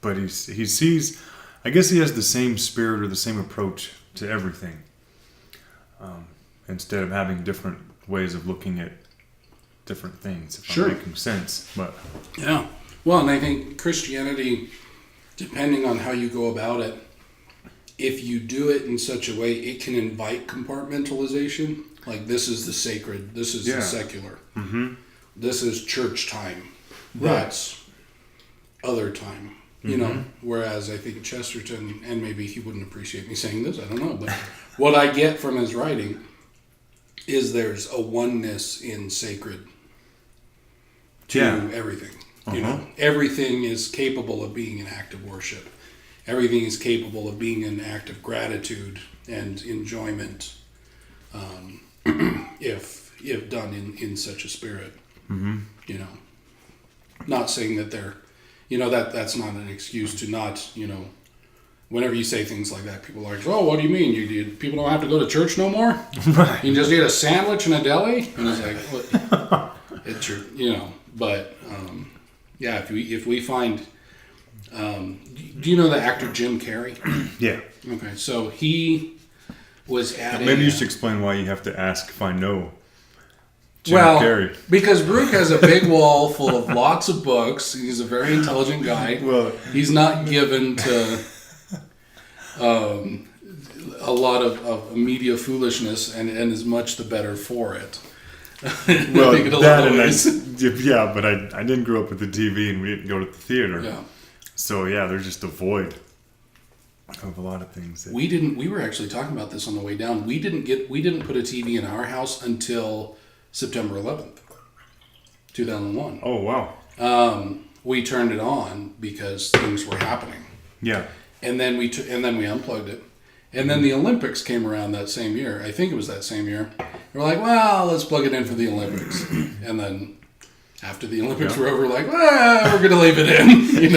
But he sees, I guess he has the same spirit or the same approach to everything. Instead of having different ways of looking at different things, if I'm making sense. But yeah. Well, and I think Christianity, depending on how you go about it, if you do it in such a way, it can invite compartmentalization. Like, this is the sacred, this is the secular. This is church time. That's other time. You know, whereas I think Chesterton, and maybe he wouldn't appreciate me saying this, I don't know, but what I get from his writing is there's a oneness in sacred to everything. You know, everything is capable of being an act of worship. Everything is capable of being an act of gratitude and enjoyment, if done in such a spirit. You know, not saying that they're, that's not an excuse to not, whenever you say things like that, people are like, oh, what do you mean? People don't have to go to church no more? Right. You can just eat a sandwich in a deli? And it's like, what? It's your, but, if we find, do you know the actor Jim Carrey? Yeah. Okay, so he was at maybe you should explain why you have to ask if I know Jim Carrey. Because Baruch has a big wall full of lots of books. He's a very intelligent guy. Well, he's not given to a lot of media foolishness, and is much the better for it. Well, but I didn't grow up with the TV, and we didn't go to the theater. Yeah. So there's just a void of a lot of things. We were actually talking about this on the way down. We didn't put a TV in our house until September 11th, 2001. Oh, wow. We turned it on because things were happening. Yeah. And then we unplugged it. And then the Olympics came around that same year. I think it was that same year. We're like, well, let's plug it in for the Olympics. And then after the Olympics were over, we're like, we're going to leave it in,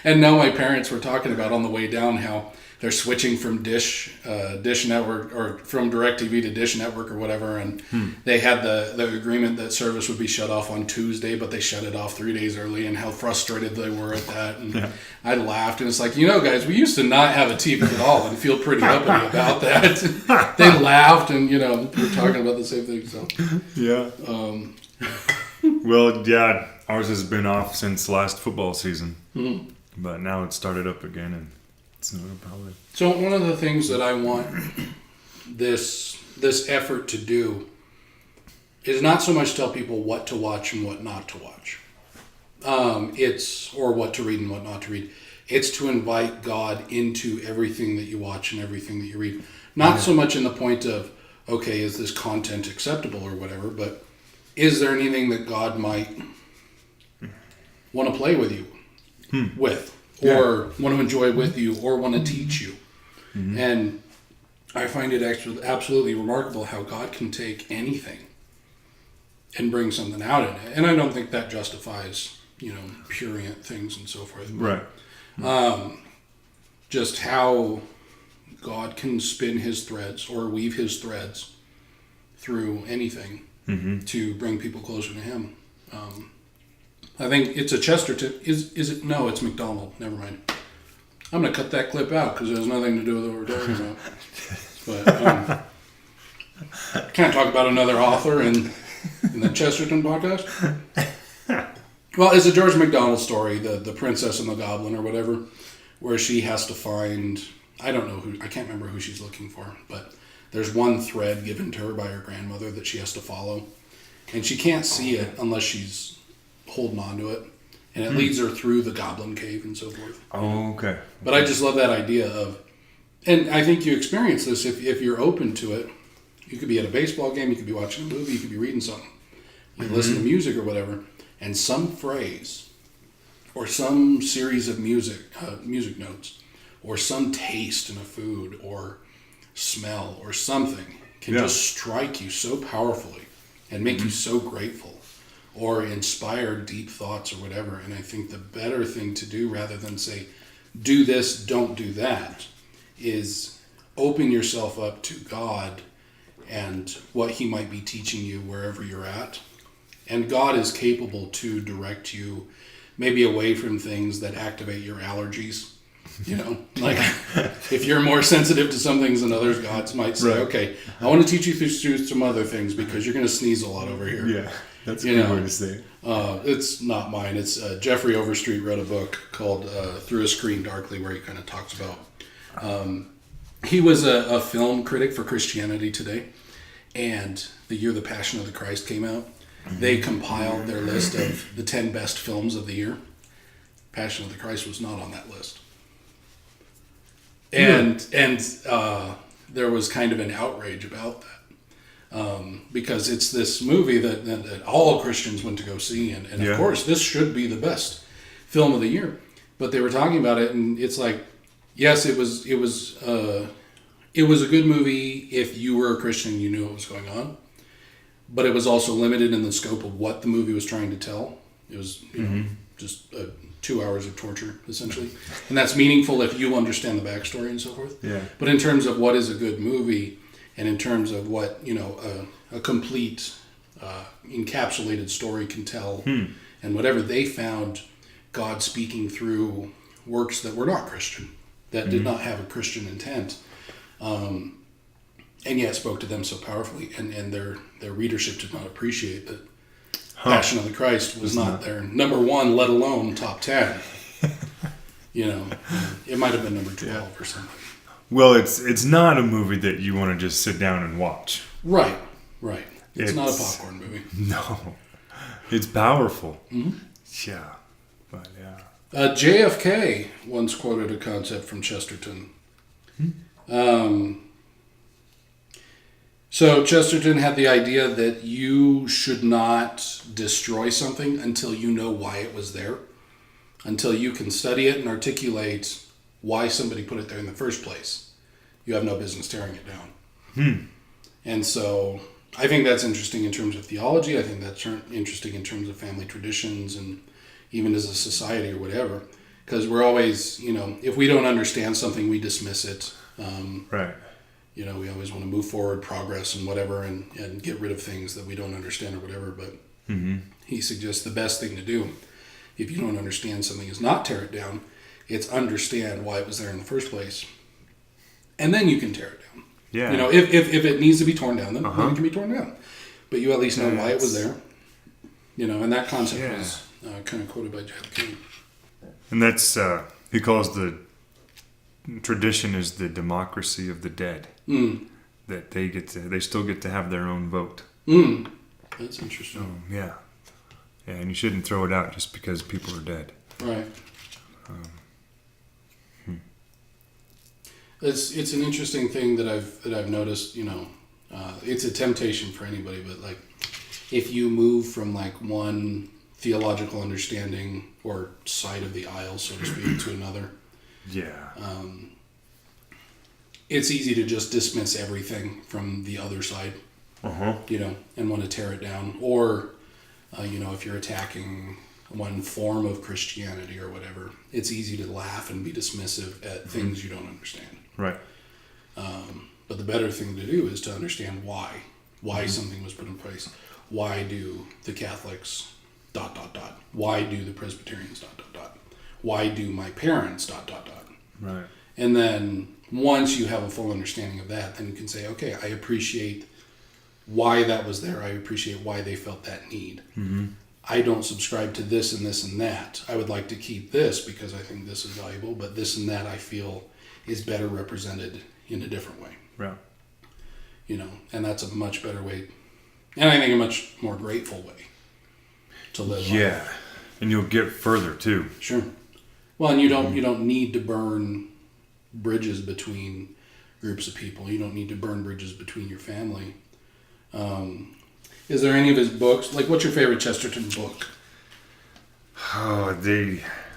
And now my parents were talking about on the way down how they're switching from Dish Network, or from DirecTV to Dish Network or whatever, and they had the agreement that service would be shut off on Tuesday, but they shut it off 3 days early, and how frustrated they were at that. And I laughed, and it's like, guys, we used to not have a TV at all and feel pretty uppity about that. They laughed, and we're talking about the same thing. So yeah. Well, ours has been off since last football season, but now it's started up again, and so one of the things that I want this effort to do is not so much tell people what to watch and what not to watch. Or what to read and what not to read. It's to invite God into everything that you watch and everything that you read. Not so much in the point of, okay, is this content acceptable or whatever, but is there anything that God might want to play with you with? Or want to enjoy with you, or want to teach you. And I find it actually absolutely remarkable how God can take anything and bring something out in it. And I don't think that justifies, prurient things and so forth. Right. Just how God can spin his threads or weave his threads through anything to bring people closer to him. I think it's a Chesterton. Is it? No, it's McDonald. Never mind. I'm going to cut that clip out because it has nothing to do with what we're talking about. But can't talk about another author and in the Chesterton podcast? Well, it's a George MacDonald story, the Princess and the Goblin or whatever, where she has to find, I don't know who, I can't remember who she's looking for, but there's one thread given to her by her grandmother that she has to follow. And she can't see it unless she's holding on to it. And it leads her through the goblin cave and so forth. Oh, okay. But I just love that idea of, and I think you experience this if you're open to it. You could be at a baseball game, you could be watching a movie, you could be reading something. You listen to music or whatever, and some phrase or some series of music notes or some taste in a food or smell or something can just strike you so powerfully and make you so grateful or inspire deep thoughts or whatever. And I think the better thing to do, rather than say, do this, don't do that, is open yourself up to God and what he might be teaching you wherever you're at. And God is capable to direct you maybe away from things that activate your allergies. You know, like if you're more sensitive to some things than others, God might say, okay, I want to teach you through some other things because you're going to sneeze a lot over here. Yeah, that's a good way to say it. It's not mine. It's Jeffrey Overstreet wrote a book called Through a Screen Darkly, where he kind of talks about, he was a film critic for Christianity Today, and the year The Passion of the Christ came out, they compiled their list of the 10 best films of the year. Passion of the Christ was not on that list. And there was kind of an outrage about that because it's this movie that all Christians went to go see, and of course this should be the best film of the year. But they were talking about it, and it's like, yes, it was a good movie if you were a Christian and you knew what was going on, but it was also limited in the scope of what the movie was trying to tell. It was just 2 hours of torture, essentially. And that's meaningful if you understand the backstory and so forth. Yeah. But in terms of what is a good movie, and in terms of what, a complete encapsulated story can tell, and whatever, they found God speaking through works that were not Christian, that did not have a Christian intent, and yet spoke to them so powerfully, and their readership did not appreciate that Passion of the Christ was not their number one, let alone top 10. It might have been number 12 or something. Well, it's not a movie that you want to just sit down and watch. Right. It's not a popcorn movie. No. It's powerful. Mm-hmm. Yeah. But yeah. JFK once quoted a concept from Chesterton. So Chesterton had the idea that you should not destroy something until you know why it was there, until you can study it and articulate why somebody put it there in the first place. You have no business tearing it down. And so I think that's interesting in terms of theology. I think that's interesting in terms of family traditions and even as a society or whatever, because we're always, if we don't understand something, we dismiss it. Right. We always want to move forward, progress, and whatever, and get rid of things that we don't understand or whatever. But he suggests the best thing to do, if you don't understand something, is not tear it down. It's understand why it was there in the first place, and then you can tear it down. Yeah. If it needs to be torn down, then it can be torn down. But you at least know why it was there. And that concept was kind of quoted by JFK. And that's he calls the tradition is the democracy of the dead. That they still get to have their own vote. That's interesting. Yeah, and you shouldn't throw it out just because people are dead. Right. It's an interesting thing that I've noticed. It's a temptation for anybody, but like if you move from like one theological understanding or side of the aisle, so to speak, to another. Yeah. It's easy to just dismiss everything from the other side, and want to tear it down. Or, if you're attacking one form of Christianity or whatever, it's easy to laugh and be dismissive at things you don't understand. Right. But the better thing to do is to understand why something was put in place. Why do the Catholics ... Why do the Presbyterians ... Why do my parents ... Right. And then once you have a full understanding of that, then you can say, okay, I appreciate why that was there. I appreciate why they felt that need. Mm-hmm. I don't subscribe to this and this and that. I would like to keep this because I think this is valuable, but this and that I feel is better represented in a different way. Right. You know, and that's a much better way, and I think a much more grateful way to live. Yeah, and you'll get further too. Sure. Well, and you don't need to burn bridges between groups of people. You don't need to burn bridges between your family. Is there any of his books? Like, what's your favorite Chesterton book? Oh,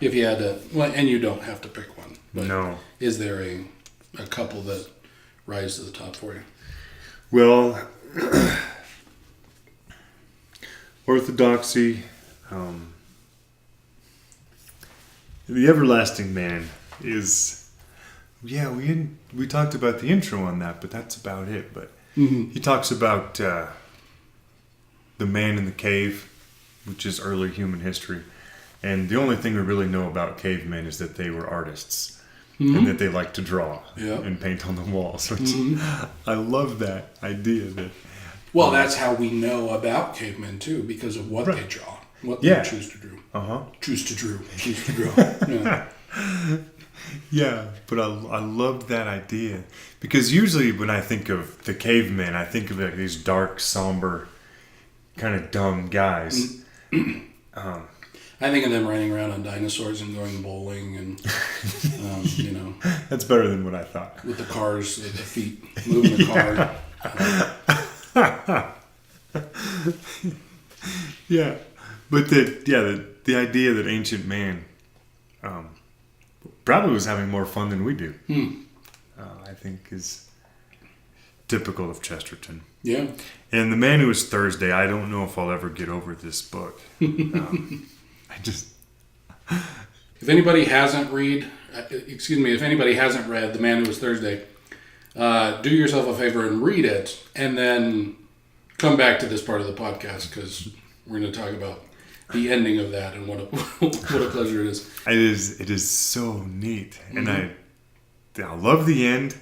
If you had to, well, and you don't have to pick one. But no. Is there a couple that rise to the top for you? Well, Orthodoxy, the Everlasting Man is, yeah, we talked about the intro on that, but that's about it. But he talks about the man in the cave, which is early human history. And the only thing we really know about cavemen is that they were artists and that they liked to draw and paint on the walls. Which I love that idea. That that's how we know about cavemen too, because of what they draw, what they choose to draw. Choose to draw. Yeah, but I loved that idea because usually when I think of the cavemen, I think of like these dark, somber, kind of dumb guys. I think of them riding around on dinosaurs and going bowling and, you know. That's better than what I thought. With the cars, the feet moving the car. Yeah. But the idea that ancient man probably was having more fun than we do, I think is typical of Chesterton. Yeah. And The Man Who Was Thursday, I don't know if I'll ever get over this book. If anybody hasn't read The Man Who Was Thursday, do yourself a favor and read it, and then come back to this part of the podcast because we're going to talk about the ending of that and what a pleasure it is. It is so neat, and I love the end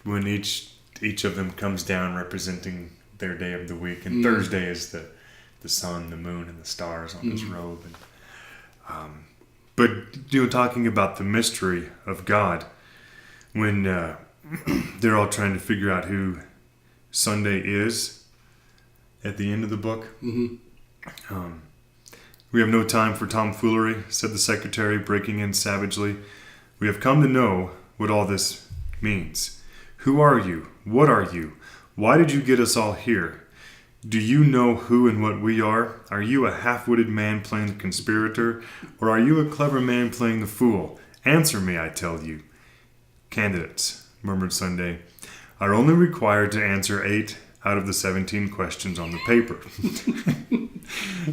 when each of them comes down representing their day of the week, and Thursday is the sun, the moon, and the stars on his robe. And, but talking about the mystery of God, when they're all trying to figure out who Sunday is at the end of the book. We have no time for tomfoolery, said the secretary, breaking in savagely. We have come to know what all this means. Who are you? What are you? Why did you get us all here? Do you know who and what we are? Are you a half-witted man playing the conspirator, or are you a clever man playing the fool? Answer me, I tell you. Candidates, murmured Sunday, are only required to answer 8 out of the 17 questions on the paper.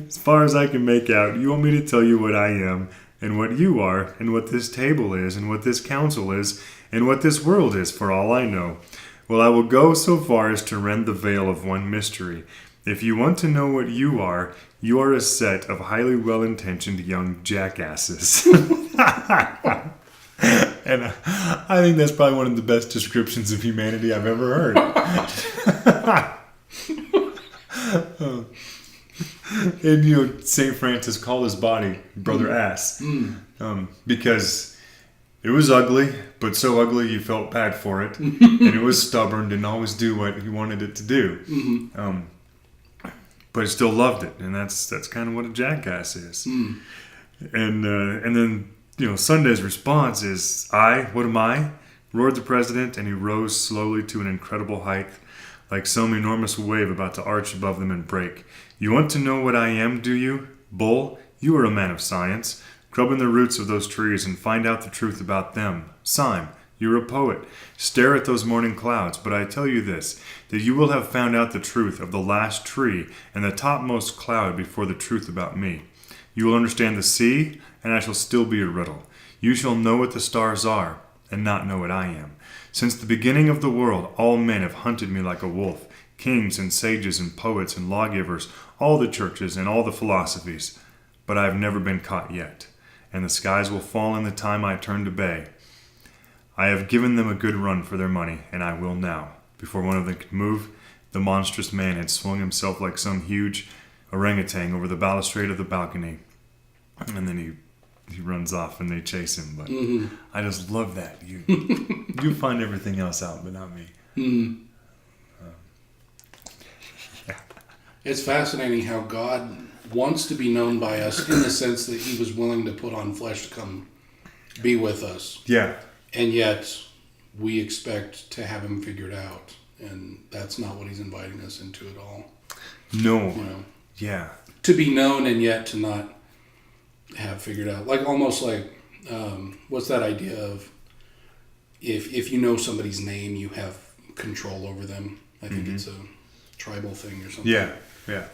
As far as I can make out, you want me to tell you what I am, and what you are, and what this table is, and what this council is, and what this world is, for all I know. Well, I will go so far as to rend the veil of one mystery. If you want to know what you are a set of highly well-intentioned young jackasses. And I think that's probably one of the best descriptions of humanity I've ever heard. And St. Francis called his body Brother Ass. Because it was ugly, but so ugly you felt bad for it. And it was stubborn, didn't always do what he wanted it to do. But he still loved it, and that's kind of what a jackass is. And then Sunday's response is, what am I? Roared the president, and he rose slowly to an incredible height, like some enormous wave about to arch above them and break. You want to know what I am, do you? Bull, you are a man of science. Grub in the roots of those trees and find out the truth about them. Syme, you're a poet. Stare at those morning clouds, but I tell you this, that you will have found out the truth of the last tree and the topmost cloud before the truth about me. You will understand the sea, and I shall still be a riddle. You shall know what the stars are, and not know what I am. Since the beginning of the world, all men have hunted me like a wolf, kings and sages and poets and lawgivers, all the churches and all the philosophies. But I have never been caught yet, and the skies will fall in the time I turn to bay. I have given them a good run for their money, and I will now. Before one of them can move, The monstrous man had swung himself like some huge orangutan over the balustrade of the balcony. And then he runs off and they chase him. But I just love that. You find everything else out, but not me. Yeah. It's fascinating how God wants to be known by us in the sense that he was willing to put on flesh to come be with us. Yeah. And yet we expect to have him figured out. And that's not what he's inviting us into at all. No. You know? Yeah. To be known and yet to not have figured out. Like almost like, what's that idea of if you know somebody's name, you have control over them. I think it's a tribal thing or something. Yeah. Yeah.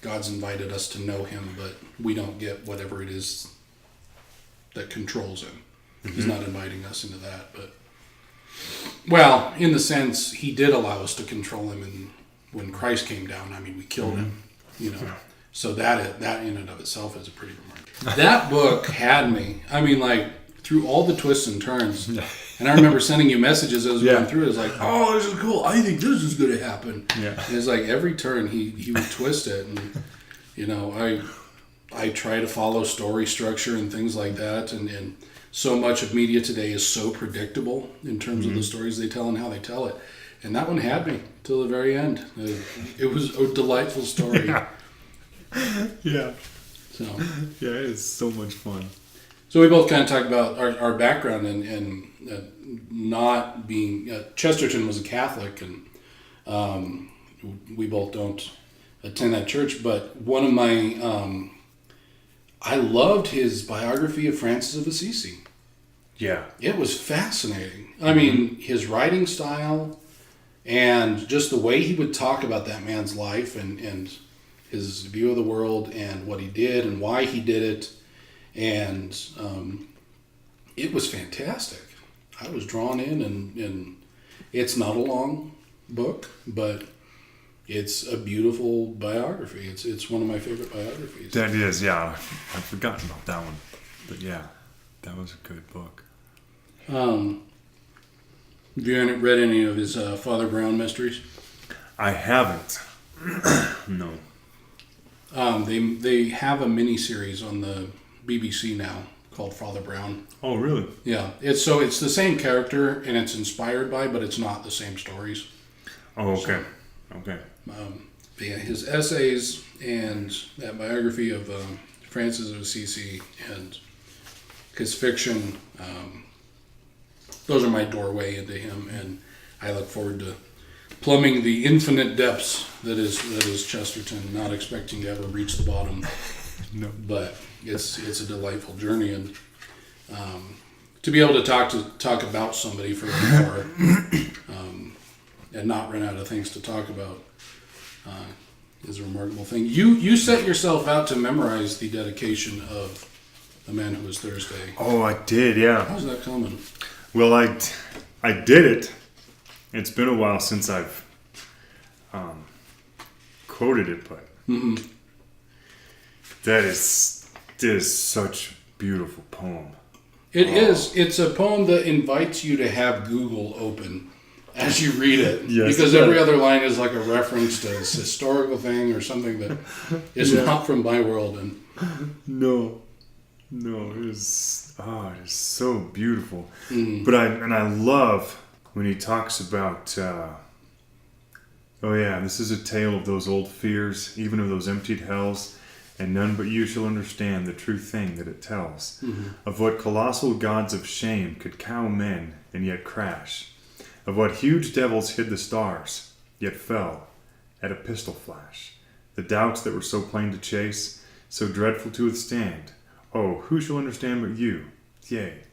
God's invited us to know him, but we don't get whatever it is that controls him. He's not inviting us into that, but well, in the sense he did allow us to control him, and when Christ came down, I mean, we killed him, you know. So that in and of itself is a pretty remarkable. That book had me. I mean, like through all the twists and turns. And I remember sending you messages as we went through it. It was like, oh, this is cool. I think this is going to happen. Yeah. And it's like every turn he would twist it, and you know, I try to follow story structure and things like that, and so much of media today is so predictable in terms of the stories they tell and how they tell it. And that one had me till the very end. It was a delightful story. Yeah. So yeah, it is so much fun. So we both kind of talked about our background and not being... Chesterton was a Catholic, and we both don't attend that church, but one of my... I loved his biography of Francis of Assisi. Yeah. It was fascinating. I mean, his writing style and just the way he would talk about that man's life and his view of the world and what he did and why he did it. And it was fantastic. I was drawn in, and it's not a long book, but it's a beautiful biography. It's one of my favorite biographies. That is, yeah. I've forgotten about that one. But yeah, that was a good book. Have you read any of his Father Brown mysteries? I haven't. No. They have a mini-series on the BBC now called Father Brown. Oh, really? Yeah. It's the same character, and it's inspired by, but it's not the same stories. Oh, okay. So, okay. Yeah, his essays and that biography of Francis of Assisi and his fiction, those are my doorway into him, and I look forward to plumbing the infinite depths that is Chesterton, not expecting to ever reach the bottom. No. But it's a delightful journey, and to be able to talk about somebody for an hour and not run out of things to talk about is a remarkable thing. You set yourself out to memorize the dedication of A Man Who Was Thursday. Oh, I did, yeah. How's that coming? Well, I did it. It's been a while since I've quoted it, but that is such a beautiful poem. It is. It's a poem that invites you to have Google open as you read it. Yes, because every other line is like a reference to this historical thing or something that is not from my world. And No, it is so beautiful. But I love when he talks about, this is a tale of those old fears, even of those emptied hells, and none but you shall understand the true thing that it tells, of what colossal gods of shame could cow men and yet crash, of what huge devils hid the stars, yet fell at a pistol flash, the doubts that were so plain to chase, so dreadful to withstand. Oh, who shall understand but you? Yea,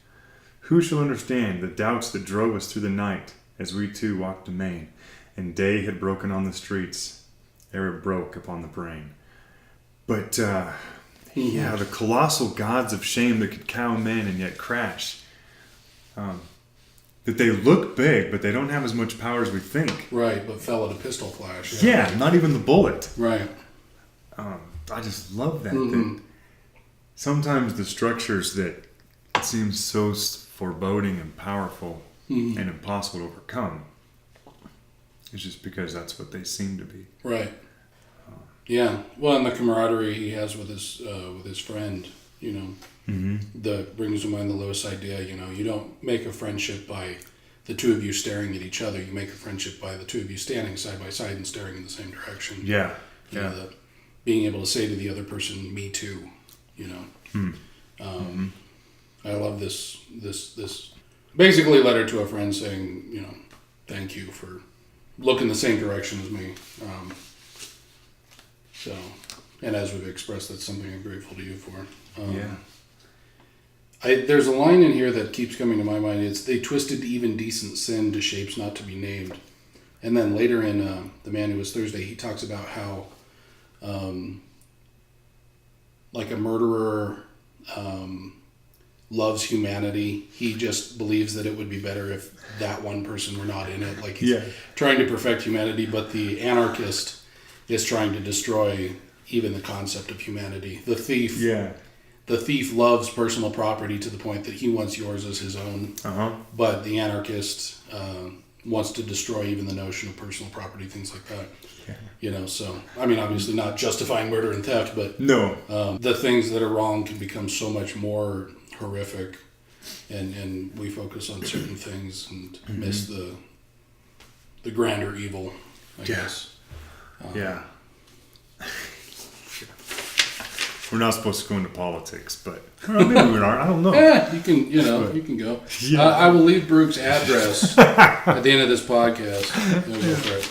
who shall understand the doubts that drove us through the night, as we two walked amain, and day had broken on the streets, ere it broke upon the brain. But, the colossal gods of shame that could cow men and yet crash. That they look big, but they don't have as much power as we think. right, but fell at a pistol flash. Yeah, not even the bullet. Right. I just love that. That sometimes the structures that seem so foreboding and powerful and impossible to overcome It's just because that's what they seem to be. Right. Yeah. Well, and the camaraderie he has with his friend, you know, that brings to mind the Lewis idea. You know, you don't make a friendship by the two of you staring at each other. You make a friendship by the two of you standing side by side and staring in the same direction. Yeah. You know, being able to say to the other person, "Me too." You know. I love this basically letter to a friend saying, you know, thank you for looking the same direction as me. So, and as we've expressed, that's something I'm grateful to you for. There's a line in here that keeps coming to my mind. It's, they twisted even decent sin to shapes not to be named. And then later in The Man Who Was Thursday, he talks about how, like a murderer loves humanity. He just believes that it would be better if that one person were not in it. Like he's trying to perfect humanity, but the anarchist is trying to destroy even the concept of humanity. The thief loves personal property to the point that he wants yours as his own. But the anarchist wants to destroy even the notion of personal property, things like that. You know, so, I mean, obviously not justifying murder and theft, but the things that are wrong can become so much more horrific, and we focus on certain things and miss the grander evil, I guess. We're not supposed to go into politics, but maybe we are. I don't know. You can, you can go. I will leave Baruch's address at the end of this podcast. Go for it.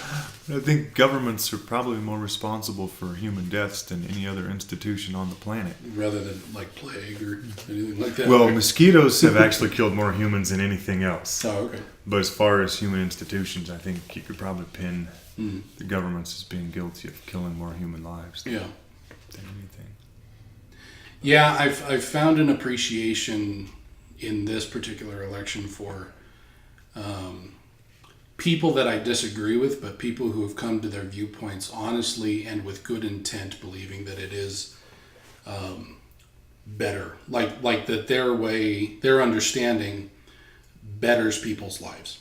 I think governments are probably more responsible for human deaths than any other institution on the planet. Rather than like plague or anything like that. Well, mosquitoes have actually killed more humans than anything else. Oh, okay. But as far as human institutions, I think you could probably pin the governments as being guilty of killing more human lives than anything. Yeah, I've found an appreciation in this particular election for people that I disagree with, but people who have come to their viewpoints honestly and with good intent, believing that it is better. Like that their way, their understanding betters people's lives.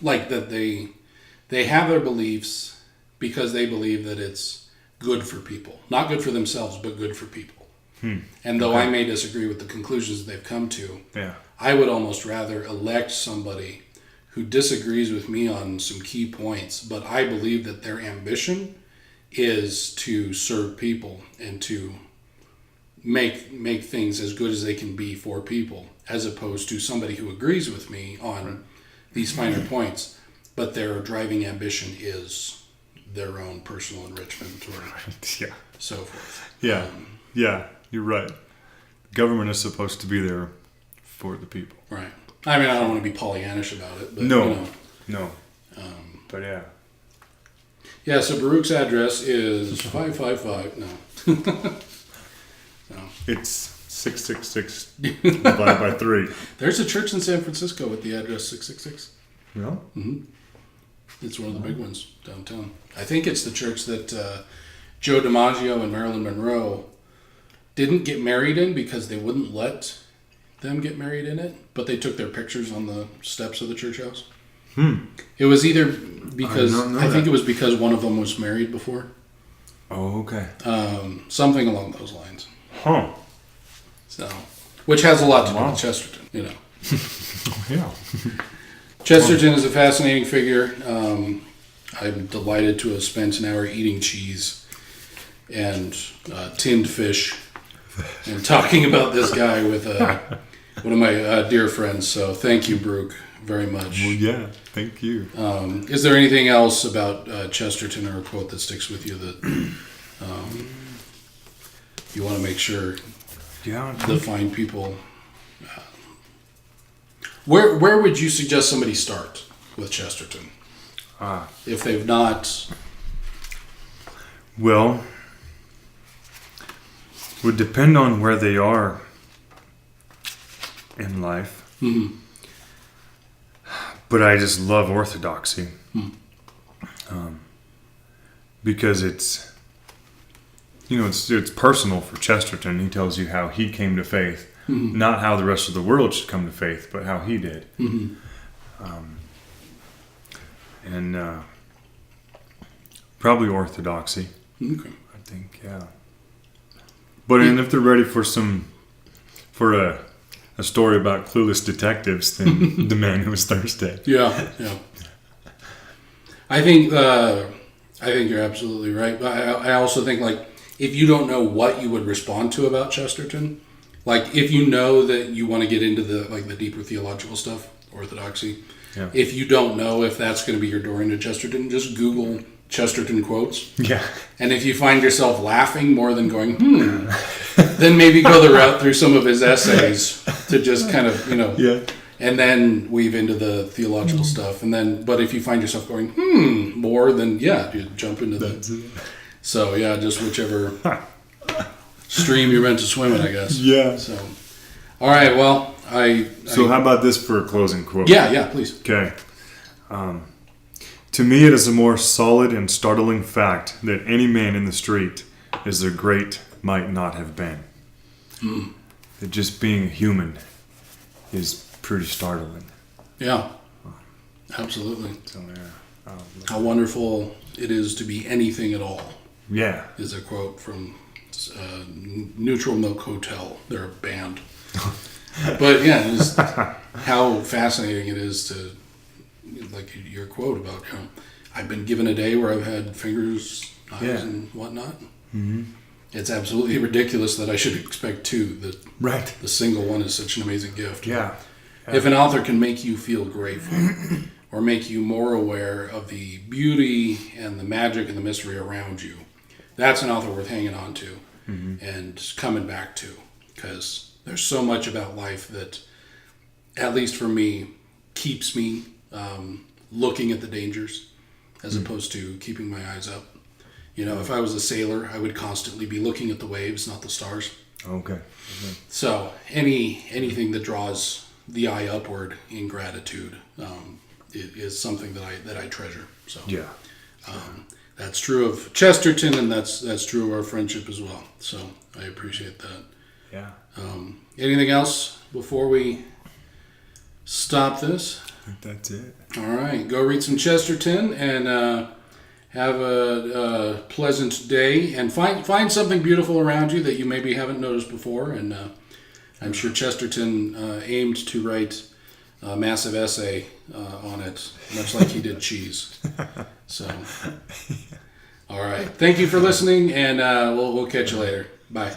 Like that they have their beliefs because they believe that it's good for people. Not good for themselves, but good for people. And though I may disagree with the conclusions they've come to, I would almost rather elect somebody who disagrees with me on some key points, but I believe that their ambition is to serve people and to make things as good as they can be for people, as opposed to somebody who agrees with me on these finer points, but their driving ambition is their own personal enrichment or so forth. You're right. Government is supposed to be there for the people. Right. I mean, I don't want to be Pollyannish about it, but no. But yeah. So Baruch's address is 555. No. It's 666 divided by 3. There's a church in San Francisco with the address 666. Yeah. It's one of the big ones downtown. I think it's the church that Joe DiMaggio and Marilyn Monroe didn't get married in because they wouldn't let them get married in it, but they took their pictures on the steps of the church house. It was either because I think it was because one of them was married before. Oh, okay. Something along those lines. So, which has a lot to do with Chesterton, you know. Yeah. Chesterton is a fascinating figure. I'm delighted to have spent an hour eating cheese and tinned fish and talking about this guy with one of my dear friends. So thank you, Baruch, very much. Well, yeah, thank you. Is there anything else about Chesterton or a quote that sticks with you that you want to make sure the fine people... Where would you suggest somebody start with Chesterton? If they've not... Well, would depend on where they are in life. But I just love orthodoxy. Because it's personal for Chesterton. He tells you how he came to faith. Not how the rest of the world should come to faith, but how he did. And Probably orthodoxy. Okay. I think, yeah. But and if they're ready for a story about clueless detectives, then The Man Who Was Thursday. Yeah, yeah. I think you're absolutely right. But I also think, like, if you don't know what you would respond to about Chesterton, like if you know that you want to get into the deeper theological stuff, orthodoxy, Yeah. if you don't know if that's going to be your door into Chesterton, just Google Chesterton quotes. Yeah. And if you find yourself laughing more than going, then maybe go the route through some of his essays to just kind of, Yeah. and then weave into the theological stuff. And then, but if you find yourself going, more, then yeah, you jump into That's it. So yeah, just whichever stream you're meant to swim in, I guess. Yeah. So, all right, well, So how about this for a closing quote? Yeah, please. Okay. To me, it is a more solid and startling fact that any man in the street is a great might not have been. That just being a human is pretty startling. Yeah, absolutely. So yeah. How wonderful it is to be anything at all. Yeah. Is a quote from Neutral Milk Hotel. They're a band. But yeah, just how fascinating it is to, like your quote about, I've been given a day where I've had fingers, knives, and whatnot. Mm-hmm. It's absolutely ridiculous that I should expect two. That Right. the single one is such an amazing gift. Yeah. If an author can make you feel grateful or make you more aware of the beauty and the magic and the mystery around you, that's an author worth hanging on to and coming back to, because there's so much about life that, at least for me, keeps me looking at the dangers as opposed to keeping my eyes up. If I was a sailor, I would constantly be looking at the waves, not the stars. Okay. So anything that draws the eye upward in gratitude is something that I treasure. So Yeah. that's true of Chesterton, and that's true of our friendship as well. So I appreciate that. Yeah. Anything else before we stop this? I think that's it. All right, go read some Chesterton and have a pleasant day, and find something beautiful around you that you maybe haven't noticed before. And I'm sure Chesterton aimed to write a massive essay on it, much like he did cheese. So, all right, thank you for listening, and we'll catch you later. Bye.